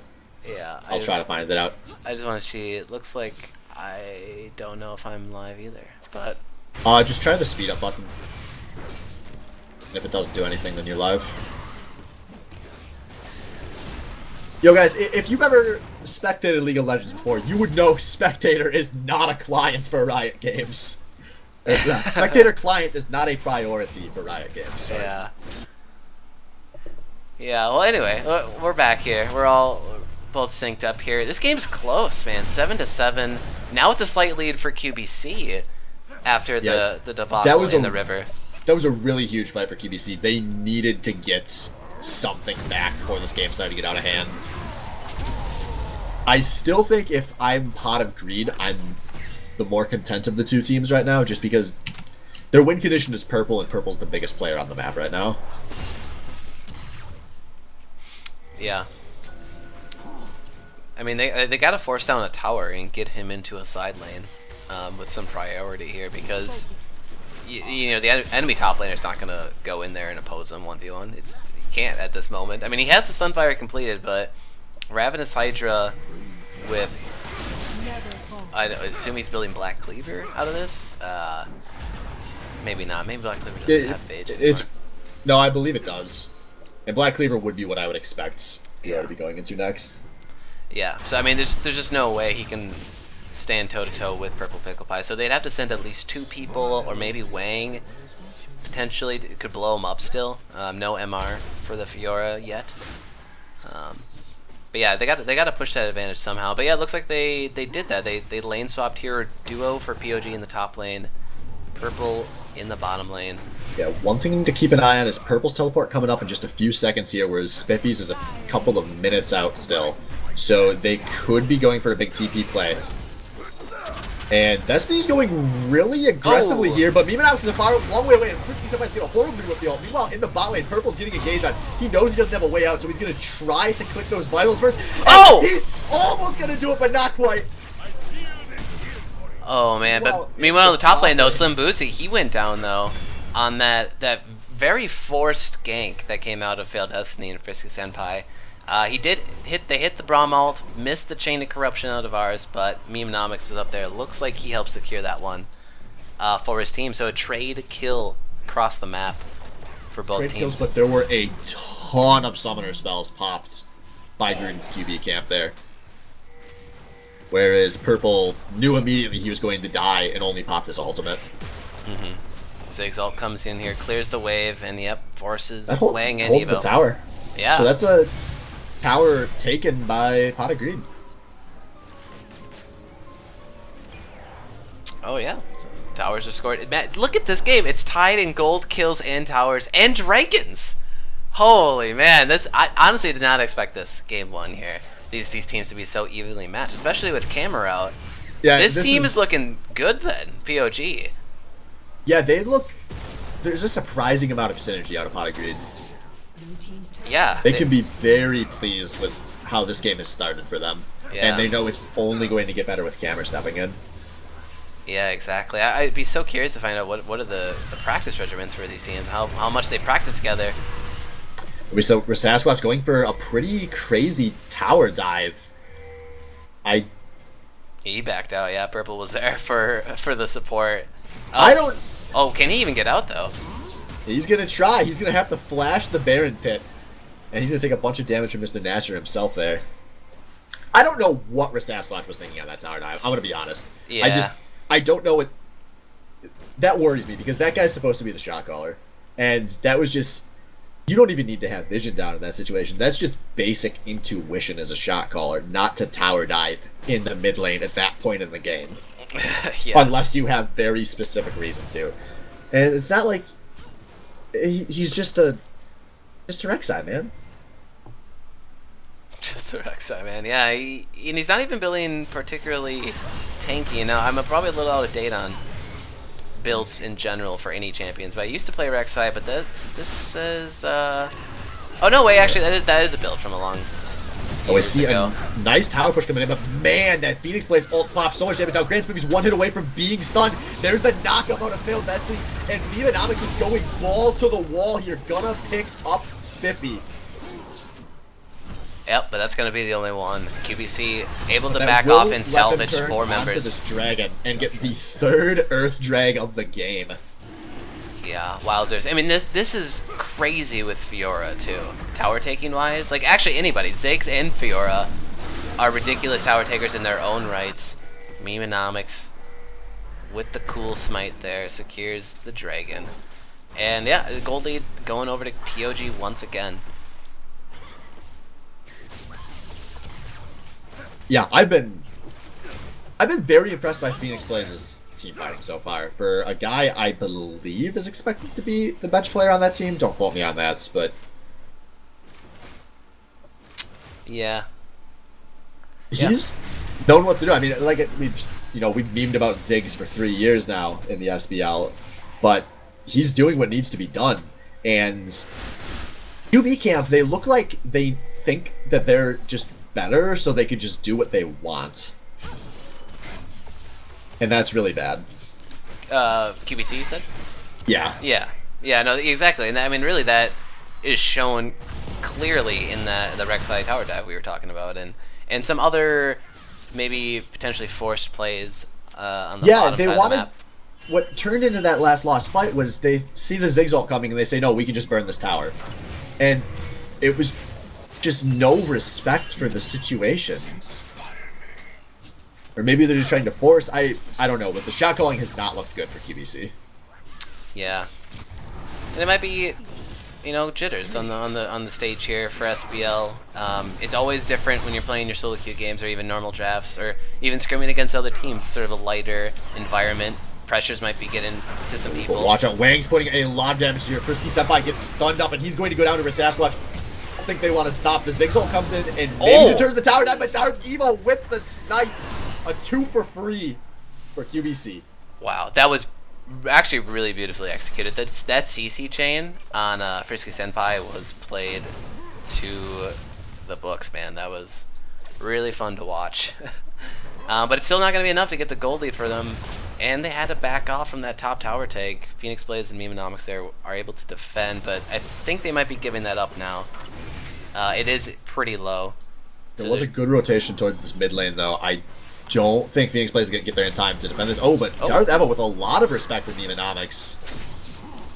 Yeah. I'll try to find it out. I just want to see. It looks like I don't know if I'm live either, but. Just try the speed up button. And if it doesn't do anything, then you're live. Yo guys, if you've ever spectated League of Legends before, you would know Spectator is not a client for Riot Games. Spectator client is not a priority for Riot Games. Sorry. Yeah. Yeah, well anyway, we're back here. We're all both synced up here. This game's close, man. 7-7. Now it's a slight lead for QBC after the debacle in the river. That was a really huge fight for QBC. They needed to get something back before this game started to get out of hand. I still think if I'm Pot of Greed, I'm the more content of the two teams right now, just because their win condition is Purple, and Purple's the biggest player on the map right now. Yeah. I mean, they got to force down a tower and get him into a side lane with some priority here, because you know the enemy top laner's not going to go in there and oppose him 1v1. He can't at this moment. I mean, he has the Sunfire completed, but Ravenous Hydra with... I assume he's building Black Cleaver out of this? Maybe not. Maybe Black Cleaver doesn't have Phage anymore. No, I believe it does. And Black Cleaver would be what I would expect to be going into next. Yeah, so I mean, there's just no way he can stand toe-to-toe with Purple Pickle Pie. So they'd have to send at least 2 people, or maybe Wang potentially could blow him up still. No MR for the Fiora yet. But yeah, they got to push that advantage somehow. But yeah, it looks like they did that. They lane swapped here, duo for POG in the top lane, Purple in the bottom lane. Yeah, one thing to keep an eye on is Purple's teleport coming up in just a few seconds here, whereas Spiffy's is a couple of minutes out still. So they could be going for a big TP play. And Destiny's going really aggressively here, but Memenomics is a long way away, and Frisky somebody's get a hold of him with the ult. Meanwhile, in the bot lane, Purple's getting engaged on. He knows he doesn't have a way out, so he's going to try to click those vitals first. Oh! He's almost going to do it, but not quite. Oh man, but meanwhile in the top lane though, Slim Boozy, he went down though on that very forced gank that came out of Failed Destiny and Frisky Senpai. They hit the Braum ult, missed the Chain of Corruption out of ours, but Memenomics was up there. Looks like he helped secure that one for his team. So a trade kill across the map for both teams. Kills, but there were a ton of summoner spells popped by Gruden's QB camp there. Whereas Purple knew immediately he was going to die and only popped his ultimate. Zig's ult comes in here, clears the wave, and yep, forces that Wang and holds Evo. the tower. Yeah. So that's a tower taken by Pot of Greed. Oh yeah, so towers are scored. Man, look at this game. It's tied in gold, kills, and towers, and dragons. Holy man, I honestly did not expect this game 1 here. These teams to be so evenly matched, especially with Camera out. Yeah, this team is looking good then, POG. Yeah, there's a surprising amount of synergy out of Pot of Greed. Yeah. They can be very pleased with how this game has started for them. Yeah. And they know it's only going to get better with Camera stepping in. Yeah, exactly. I'd be so curious to find out what are the practice regimens for these teams, how much they practice together. We saw Sasquatch going for a pretty crazy tower dive. He backed out. Yeah, Purple was there for the support. Oh. I don't. Oh, can he even get out though? He's gonna try. He's gonna have to flash the Baron Pit, and he's gonna take a bunch of damage from Mr. Nasher himself there. I don't know what Sasquatch was thinking on that tower dive. I'm gonna be honest. Yeah. I don't know what. That worries me because that guy's supposed to be the shot caller, and that was just. You don't even need to have vision down in that situation. That's just basic intuition as a shot caller, not to tower dive in the mid lane at that point in the game. Yeah. Unless you have very specific reason to. And it's not like he's just a Rek'Sai, man. Just the Rek'Sai, man. Yeah, and he's not even building particularly tanky. You know, I'm probably a little out of date on builds in general for any champions, but I used to play Rek'Sai, but this is oh no way, actually that is a build from a long Oh, we see ago. a nice tower push coming in, but man, that Phoenix Blaze ult pops so much damage now. Grand Spiffy's one hit away from being stunned. There's the knockup out of failed Vesely, and Nemonomics is going balls to the wall here, gonna pick up Spiffy. Yep, but that's gonna be the only one. QBC able to That back will off and let them salvage turn 4 onto members. this dragon and get the 3rd Earth Drag of the game. Yeah, wowzers. I mean, this is crazy with Fiora, too. Tower taking wise. Like, actually, anybody. Ziggs and Fiora are ridiculous tower takers in their own rights. Memenomics with the cool smite there secures the dragon. And yeah, gold lead going over to POG once again. Yeah, I've been very impressed by Phoenix Blaze's team fighting so far. For a guy I believe is expected to be the bench player on that team, don't quote me on that, but Yeah. he's known what to do. I mean, like we've memed about Ziggs for 3 years now in the SBL, but he's doing what needs to be done. And QB camp, they look like they think that they're just better, so they could just do what they want. And that's really bad. QBC, you said? Yeah. Yeah, no, exactly. And I mean, really, that is shown clearly in the Rek'Sai tower dive we were talking about, and some other maybe potentially forced plays on the bottom they side wanted. of the map. What turned into that last lost fight was they see the Ziggs ult coming and they say, no, we can just burn this tower. And it was just no respect for the situation. Or maybe they're just trying to force. I don't know, but the shot calling has not looked good for QBC. Yeah, and it might be, jitters on the stage here for SBL. It's always different when you're playing your solo queue games or even normal drafts or even scrimming against other teams. Sort of a lighter environment. Pressures might be getting to some people. But watch out, Wang's putting a lot of damage here. Frisky Senpai gets stunned up and he's going to go down to Sasquatch. I don't think they want to stop. The Ziggs ult comes in and maybe turns the tower down, but Darth Evo with the snipe. A 2 for free for QBC. Wow, that was actually really beautifully executed. That CC chain on Frisky Senpai was played to the books, man. That was really fun to watch. But it's still not going to be enough to get the gold lead for them. And they had to back off from that top tower take. Phoenix Blaze and Memenomics there are able to defend, but I think they might be giving that up now. It is pretty low. There was a good rotation towards this mid lane, though. I don't think Phoenix Blaze is going to get there in time to defend this. Oh, but Darth Eva with a lot of respect for Memenomics.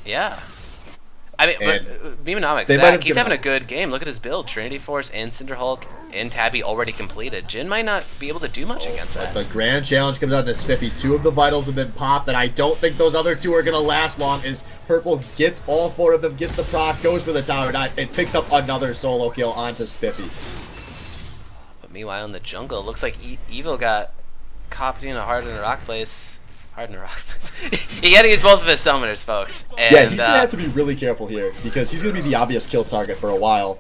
Yeah. I mean, but Memenomics, he's having a good game. Look at his build. Trinity Force and Cinderhulk and Tabby already completed. Jhin might not be able to do much against that. But the grand challenge comes out to Spiffy. 2 of the vitals have been popped, and I don't think those other 2 are going to last long as Purple gets all 4 of them, gets the proc, goes for the tower dive, and picks up another solo kill onto Spiffy. But meanwhile, in the jungle, it looks like Evo got copied in a Hard in a Rock place. He had to use both of his summoners, folks. And, yeah, he's going to have to be really careful here because he's going to be the obvious kill target for a while.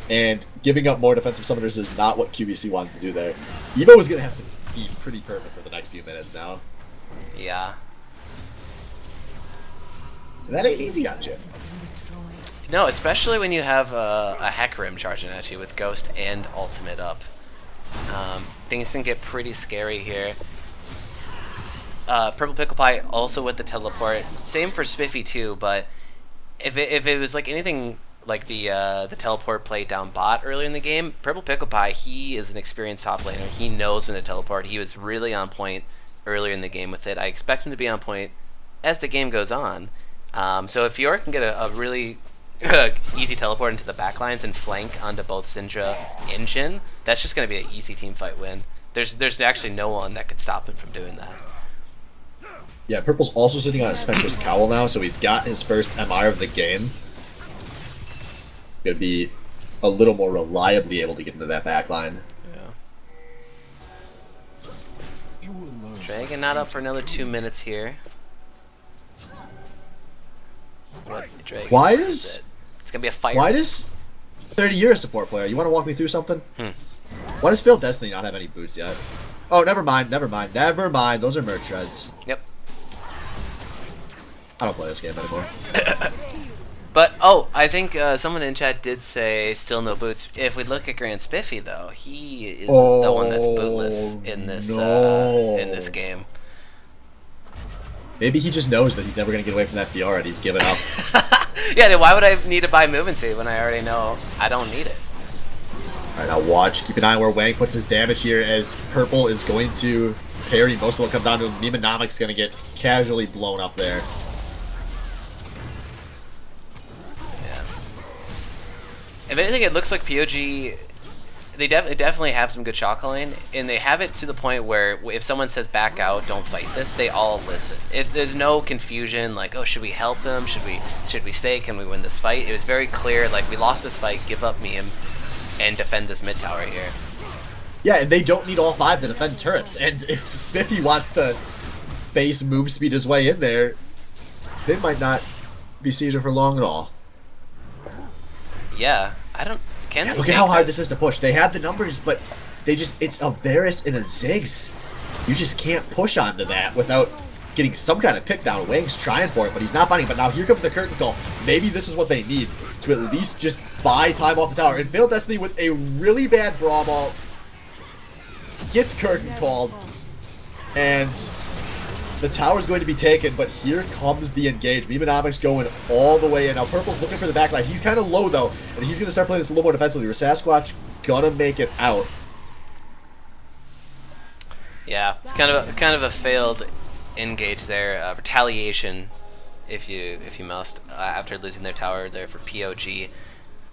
And giving up more defensive summoners is not what QBC wanted to do there. Evo is going to have to be pretty perfect for the next few minutes now. Yeah. And that ain't easy on Jhin. No, especially when you have a Hecarim charging at you with Ghost and Ultimate up. Things can get pretty scary here. Purple Pickle Pie also with the teleport. Same for Spiffy too, but if it was like anything like the teleport play down bot earlier in the game, Purple Pickle Pie, he is an experienced top laner. He knows when to teleport. He was really on point earlier in the game with it. I expect him to be on point as the game goes on. So if Fiora can get a really easy teleport into the backlines and flank onto both Syndra and Jhin, that's just going to be an easy team fight win. There's actually no one that could stop him from doing that. Yeah, Purple's also sitting on a Spectre's Cowl now, so he's got his first MR of the game. Gonna be a little more reliably able to get into that backline. Yeah. Dragon not up for another 2 minutes here. Why does... It's gonna be a fight. Why does 30 year a support player? You want to walk me through something? Why does Failed Destiny not have any boots yet? Oh, never mind. Those are merch shreds. Yep. I don't play this game anymore. But, I think someone in chat did say still no boots. If we look at Grand Spiffy, though, he is the one that's bootless in this game. Maybe he just knows that he's never going to get away from that PR and he's given up. Yeah, then why would I need to buy movement speed when I already know I don't need it? Alright, now watch. Keep an eye on where Wang puts his damage here as Purple is going to parry. Most of what comes down to him. Nemonomic's going to get casually blown up there. If anything, it looks like POG, they definitely have some good shot calling, and they have it to the point where if someone says back out, don't fight this, they all listen. If there's no confusion, like, oh, should we help them? Should we stay? Can we win this fight? It was very clear, like, we lost this fight, give up meme, and defend this mid tower here. Yeah, and they don't need all 5 to defend turrets, and if Spiffy wants to base move speed his way in there, they might not be sieging for long at all. Yeah, I don't... Yeah, look at how hard this is to push. They have the numbers, but they just... It's a Varus and a Ziggs. You just can't push onto that without getting some kind of pick down. Wang's trying for it, but he's not finding it. But now here comes the curtain call. Maybe this is what they need to at least just buy time off the tower. And Failed Destiny with a really bad brawl ball gets curtain called. And the tower's going to be taken, but here comes the engage. Nemonomic's going all the way in. Now Purple's looking for the backline. He's kind of low, though, and he's going to start playing this a little more defensively. Sasquatch gonna make it out. Yeah, it's kind of a failed engage there. Retaliation, if you must, after losing their tower there for POG.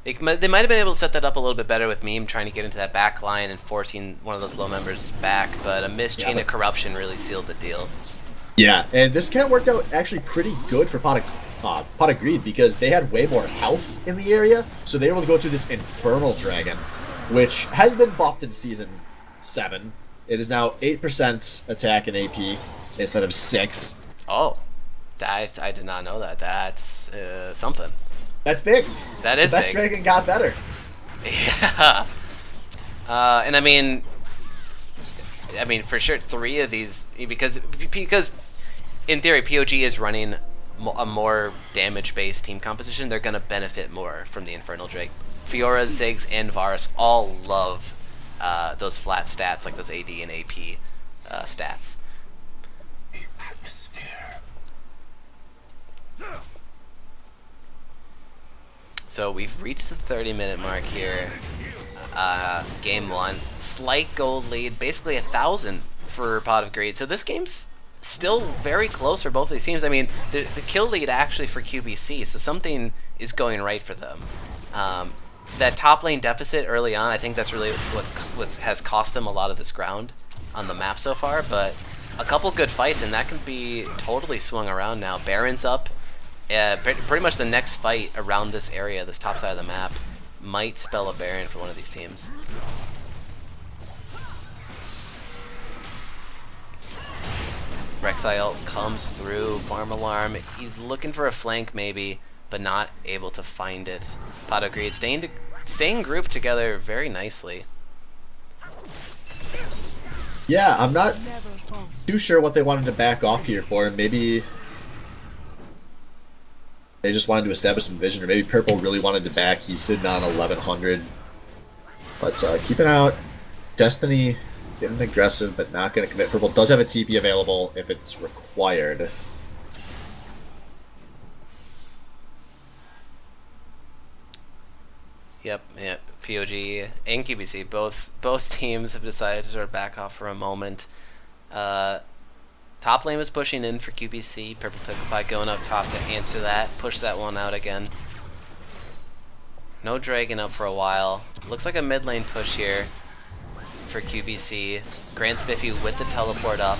They might have been able to set that up a little bit better with Meme trying to get into that back line and forcing one of those low members back, but a missed chain of corruption really sealed the deal. Yeah, and this kind of worked out actually pretty good for Pot of Greed because they had way more health in the area, so they were able to go to this Infernal Dragon, which has been buffed in Season 7. It is now 8% attack and AP instead of 6. Oh, I did not know that. That's something. That's big. That is big. The best dragon got better. Yeah. And I mean, for sure, 3 of these, because in theory, POG is running a more damage-based team composition. They're going to benefit more from the Infernal Drake. Fiora, Ziggs, and Varus all love those flat stats, like those AD and AP stats. The atmosphere. So we've reached the 30-minute mark here. Game 1. Slight gold lead, basically 1,000 for Pot of Greed. So this game's still very close for both of these teams. I mean, the kill lead actually for QBC, so something is going right for them. That top lane deficit early on, I think that's really what has cost them a lot of this ground on the map so far, but a couple good fights, and that can be totally swung around now. Baron's up. Pretty much the next fight around this area, this top side of the map, might spell a Baron for one of these teams. Rek'Sai comes through, farm alarm. He's looking for a flank maybe, but not able to find it. Pot of Greed staying grouped together very nicely. Yeah, I'm not too sure what they wanted to back off here for. Maybe they just wanted to establish some vision, or maybe Purple really wanted to back. He's sitting on 1100. But keep an eye out. Destiny Getting aggressive, but not going to commit. Purple does have a TP available if it's required. Yep. POG and QBC, both teams have decided to sort of back off for a moment. Top lane was pushing in for QBC. Purple Pipify going up top to answer that, push that one out again. No Dragon up for a while. Looks like a mid lane push here for QBC. Grand Spiffy with the teleport up,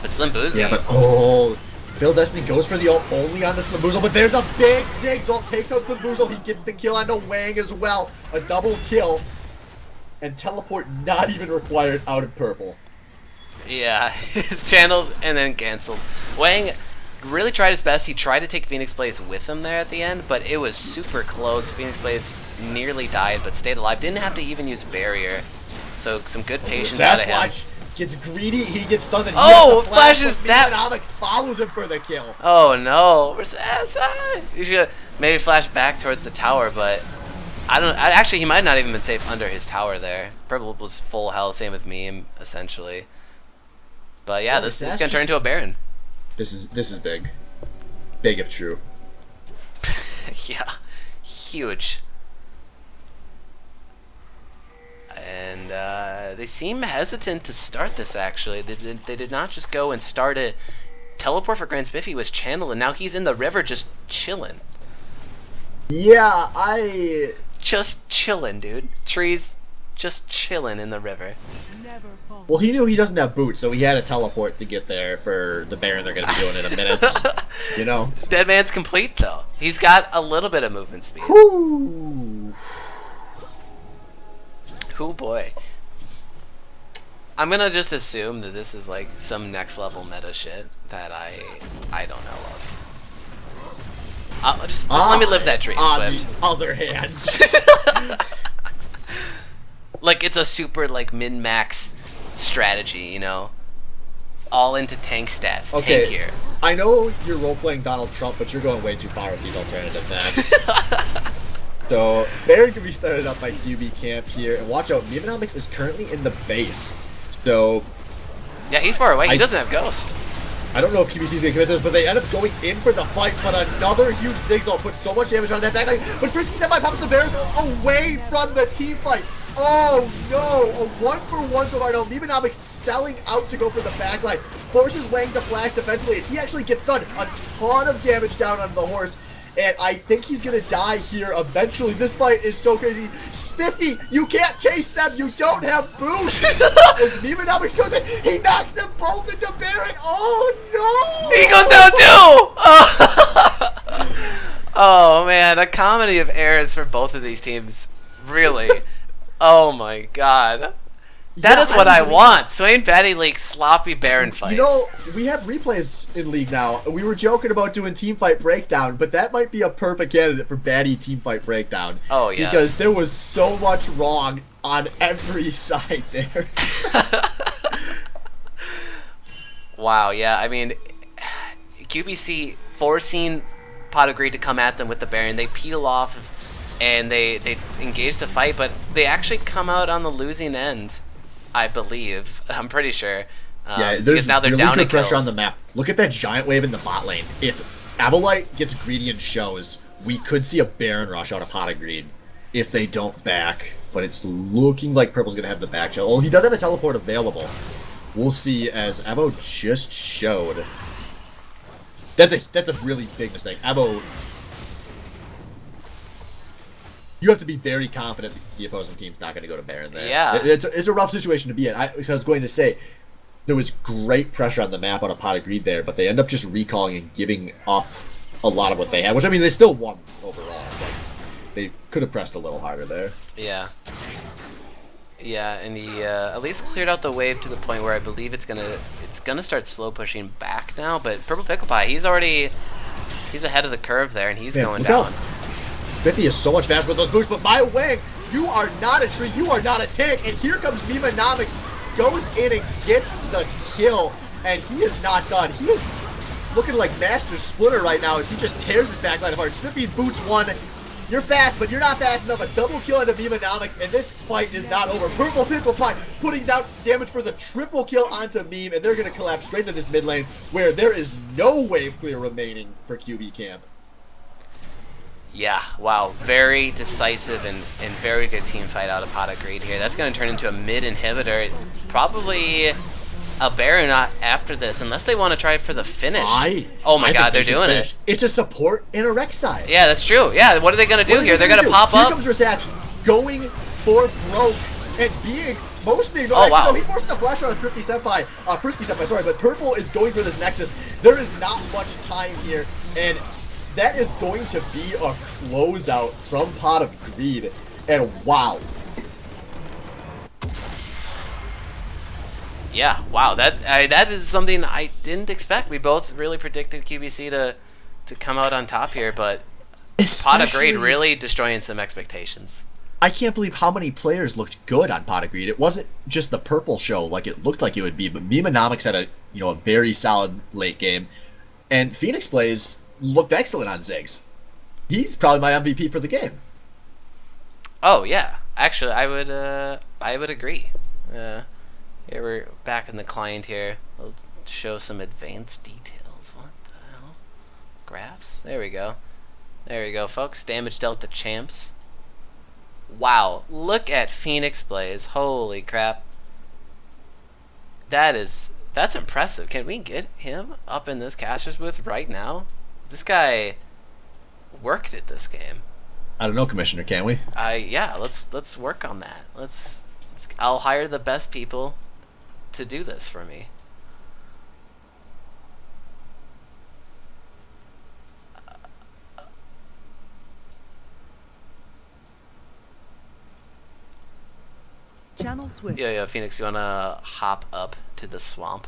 but Slimboozle. Yeah, but oh, Bill Destiny goes for the ult only on the Slimboozle, but there's a big Ziggs ult, takes out Slimboozle, he gets the kill onto Wang as well. A double kill, and teleport not even required out of Purple. Yeah, channeled and then cancelled. Wang really tried his best. He tried to take Phoenix Blaze with him there at the end, but it was super close. Phoenix Blaze nearly died, but stayed alive. Didn't have to even use barrier. So some good patience out of him. Sasquatch gets greedy, he gets stunned, and Oh, he has to flash, flashes but that. Economics follows him for the kill. Oh no, he should maybe flash back towards the tower, but actually, he might not even been safe under his tower there. Purple was full health, same with me, essentially. But yeah, this is gonna turn into a Baron. This is big. Big if true. Yeah, huge. And they seem hesitant to start this, actually. They did not just go and start it. Teleport for Grand Spiffy was channeled, and now he's in the river just chilling. Yeah, Just chilling, dude. Trees just chilling in the river. Never fall. Well, he knew he doesn't have boots, so he had a teleport to get there for the Baron they're going to be doing in a minute. You know? Dead Man's complete, though. He's got a little bit of movement speed. Whoo! Oh boy. I'm gonna just assume that this is like some next level meta shit that I don't know of. Just let me live that dream, On Swift. the other hand. Like it's a super like min-max strategy, you know? All into tank stats. Okay, Tank here. I know you're role-playing Donald Trump, but you're going way too far with these alternative maps. So, Baron can be started up by QB Camp here, and watch out, Memenomics is currently in the base. So, Yeah, he's far away. He doesn't have Ghost. I don't know if QBC's gonna commit to this, but they end up going in for the fight, but another huge Zigzag puts so much damage on that backline. But Frisky Senpai pops the Bears away from the team fight. Oh no, a 1-for-1 so far. No, Memenomics selling out to go for the backline. Forces Wang to flash defensively, and he actually gets done a ton of damage down on the horse. And I think he's gonna die here eventually. This fight is so crazy. Spiffy, you can't chase them. You don't have boots. As Memenomics goes in, he knocks them both into Baron. Oh no! He goes down too! Oh man, a comedy of errors for both of these teams. Really. Oh my god. That is what I want. Swain Batty League sloppy Baron fights. You know, we have replays in League now. We were joking about doing Teamfight Breakdown, but that might be a perfect candidate for Batty Teamfight Breakdown. Oh, yeah. Because there was so much wrong on every side there. Wow, yeah, I mean, QBC forcing Pot of Greed to come at them with the Baron. They peel off and they engage the fight, but they actually come out on the losing end. I believe. I'm pretty sure. Yeah, there's now they're really down good to pressure kills. on the map. Look at that giant wave in the bot lane. If Abolite gets greedy and shows, we could see a Baron rush out of Pot of Greed if they don't back. But it's looking like Purple's going to have the back shell. Oh, he does have a teleport available. We'll see as Abo just showed. That's a really big mistake. Abo, you have to be very confident the opposing team's not going to go to Baron there. Yeah. It's a rough situation to be in. I was going to say, there was great pressure on the map on a Pot of Greed there, but they end up just recalling and giving up a lot of what they had, which, I mean, they still won overall, but they could have pressed a little harder there. Yeah. Yeah, and he at least cleared out the wave to the point where I believe it's gonna start slow pushing back now, but Purple Pickle Pie, he's ahead of the curve there, and he's going down. 50 is so much faster with those boosts, but my Wang, you are not a tree, you are not a tank, and here comes Memenomics, goes in and gets the kill, and he is not done. He is looking like Master Splinter right now as he just tears this backline apart. Spiffy boots one. You're fast, but you're not fast enough. A double kill into Memenomics, and this fight is not over. Purple Pickle Pie putting down damage for the triple kill onto Meme, and they're going to collapse straight into this mid lane where there is no wave clear remaining for QB Camp. Yeah, wow. Very decisive and very good team fight out of Pot of Greed here. That's going to turn into a mid inhibitor. Probably a Baron not after this, unless they want to try for the finish. Oh my god, they're doing it. It's a support and a Rek'Sai. Yeah, that's true. Yeah, what are they going to do here? They're going to pop up. Here comes Rasach going for broke and being mostly. No, oh, wow. No, he forces a flash on a Thrifty Senpai, Prisky Senpai, sorry, but Purple is going for this Nexus. There is not much time here, and that is going to be a closeout from Pot of Greed. And wow. Yeah, wow. That is something I didn't expect. We both really predicted QBC to come out on top here, but Pot of Greed really destroying some expectations. I can't believe how many players looked good on Pot of Greed. It wasn't just the purple show like it looked like it would be, but Memenomics had a very solid late game, and Phoenix Plays looked excellent on Ziggs. He's probably my MVP for the game. Oh yeah, actually I would agree. Here we're back in the client here. I'll show some advanced details. What the hell? Graphs? There we go. There we go, folks. Damage dealt to champs. Wow, look at Phoenix Blaze. Holy crap. That's impressive. Can we get him up in this caster's booth right now? This guy worked at this game. I don't know, Commissioner, can we? Yeah, let's work on that. I'll hire the best people to do this for me. Channel switch. Yeah, Phoenix, you wanna hop up to the swamp?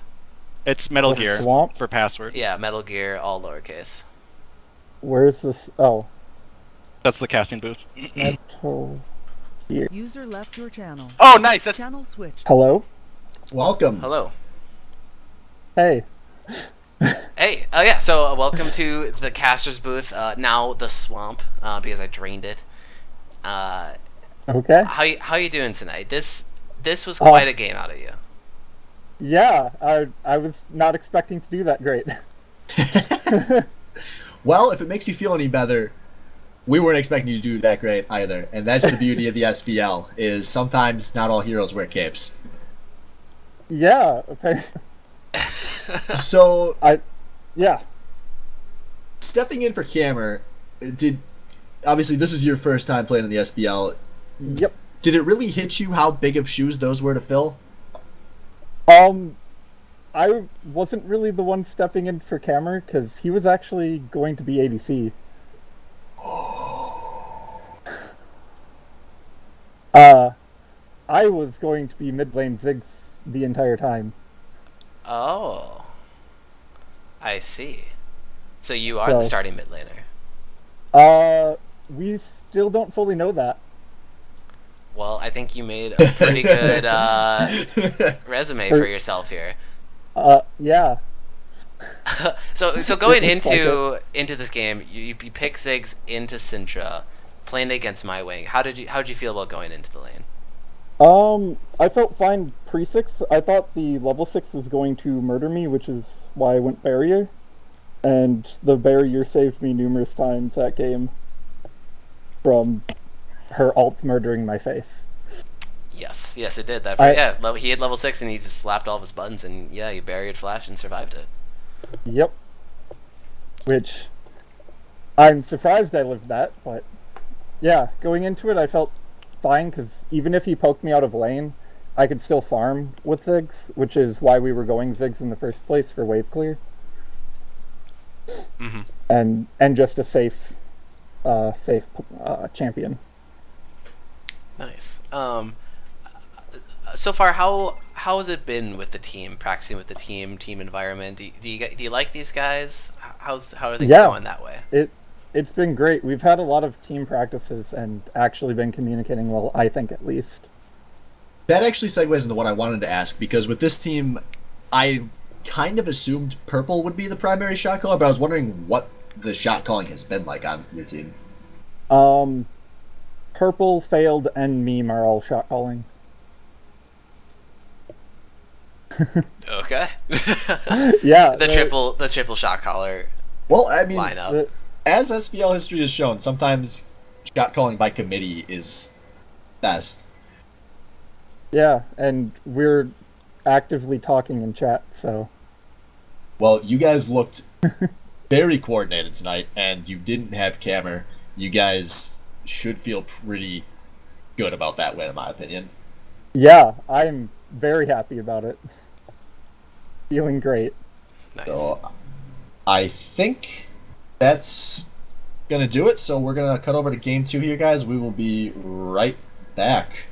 It's Metal The Gear swamp? for password. Yeah, Metal Gear, all lowercase. Where's this? Oh, That's the casting booth. Metal Gear. User left your channel. Oh, nice. That's Channel switch. Hello? Welcome. Hello. Hey. Hey, yeah, so welcome to the caster's booth, now the swamp, because I drained it. Okay. How you doing tonight? This was quite a game out of you. Yeah, I was not expecting to do that great. Well, if it makes you feel any better, we weren't expecting you to do that great either. And that's the beauty of the SBL, is sometimes not all heroes wear capes. Yeah. Okay. So, Yeah. stepping in for Cammer, obviously this is your first time playing in the SBL. Yep. Did it really hit you how big of shoes those were to fill? I wasn't really the one stepping in for Cameron because he was actually going to be ADC. I was going to be mid lane Ziggs the entire time. Oh. I see. So you are the starting mid laner. We still don't fully know that. Well, I think you made a pretty good resume for yourself here. Yeah. So going It's into this game, you pick Ziggs into Syndra, playing against my wing. How did you feel about going into the lane? I felt fine pre-6. I thought the level 6 was going to murder me, which is why I went barrier. And the barrier saved me numerous times that game from her ult murdering my face. Yes, it did. He had level 6 and he just slapped all of his buttons and yeah, he barriered flash and survived it. Yep. Which, I'm surprised I lived that, but yeah, going into it I felt fine, because even if he poked me out of lane, I could still farm with Ziggs, which is why we were going Ziggs in the first place for wave clear. Mm-hmm. And just a safe champion. Nice. So far, how has it been with the team, practicing with the team environment? Do you like these guys? How are things going that way? It's been great. We've had a lot of team practices and actually been communicating well, I think, at least. That actually segues into what I wanted to ask, because with this team, I kind of assumed Purple would be the primary shot caller, but I was wondering what the shot calling has been like on your team. Purple, Failed, and Meme are all shot calling. Okay. Yeah. the triple shot caller Well, I mean, lineup. as SBL history has shown, sometimes shot calling by committee is best. Yeah, and we're actively talking in chat, so. Well, you guys looked very coordinated tonight, and you didn't have Cammer. You guys should feel pretty good about that win, in my opinion. Yeah, I'm very happy about it. Feeling great. Nice. So, I think that's gonna do it. So we're gonna cut over to game 2 here, guys. We will be right back.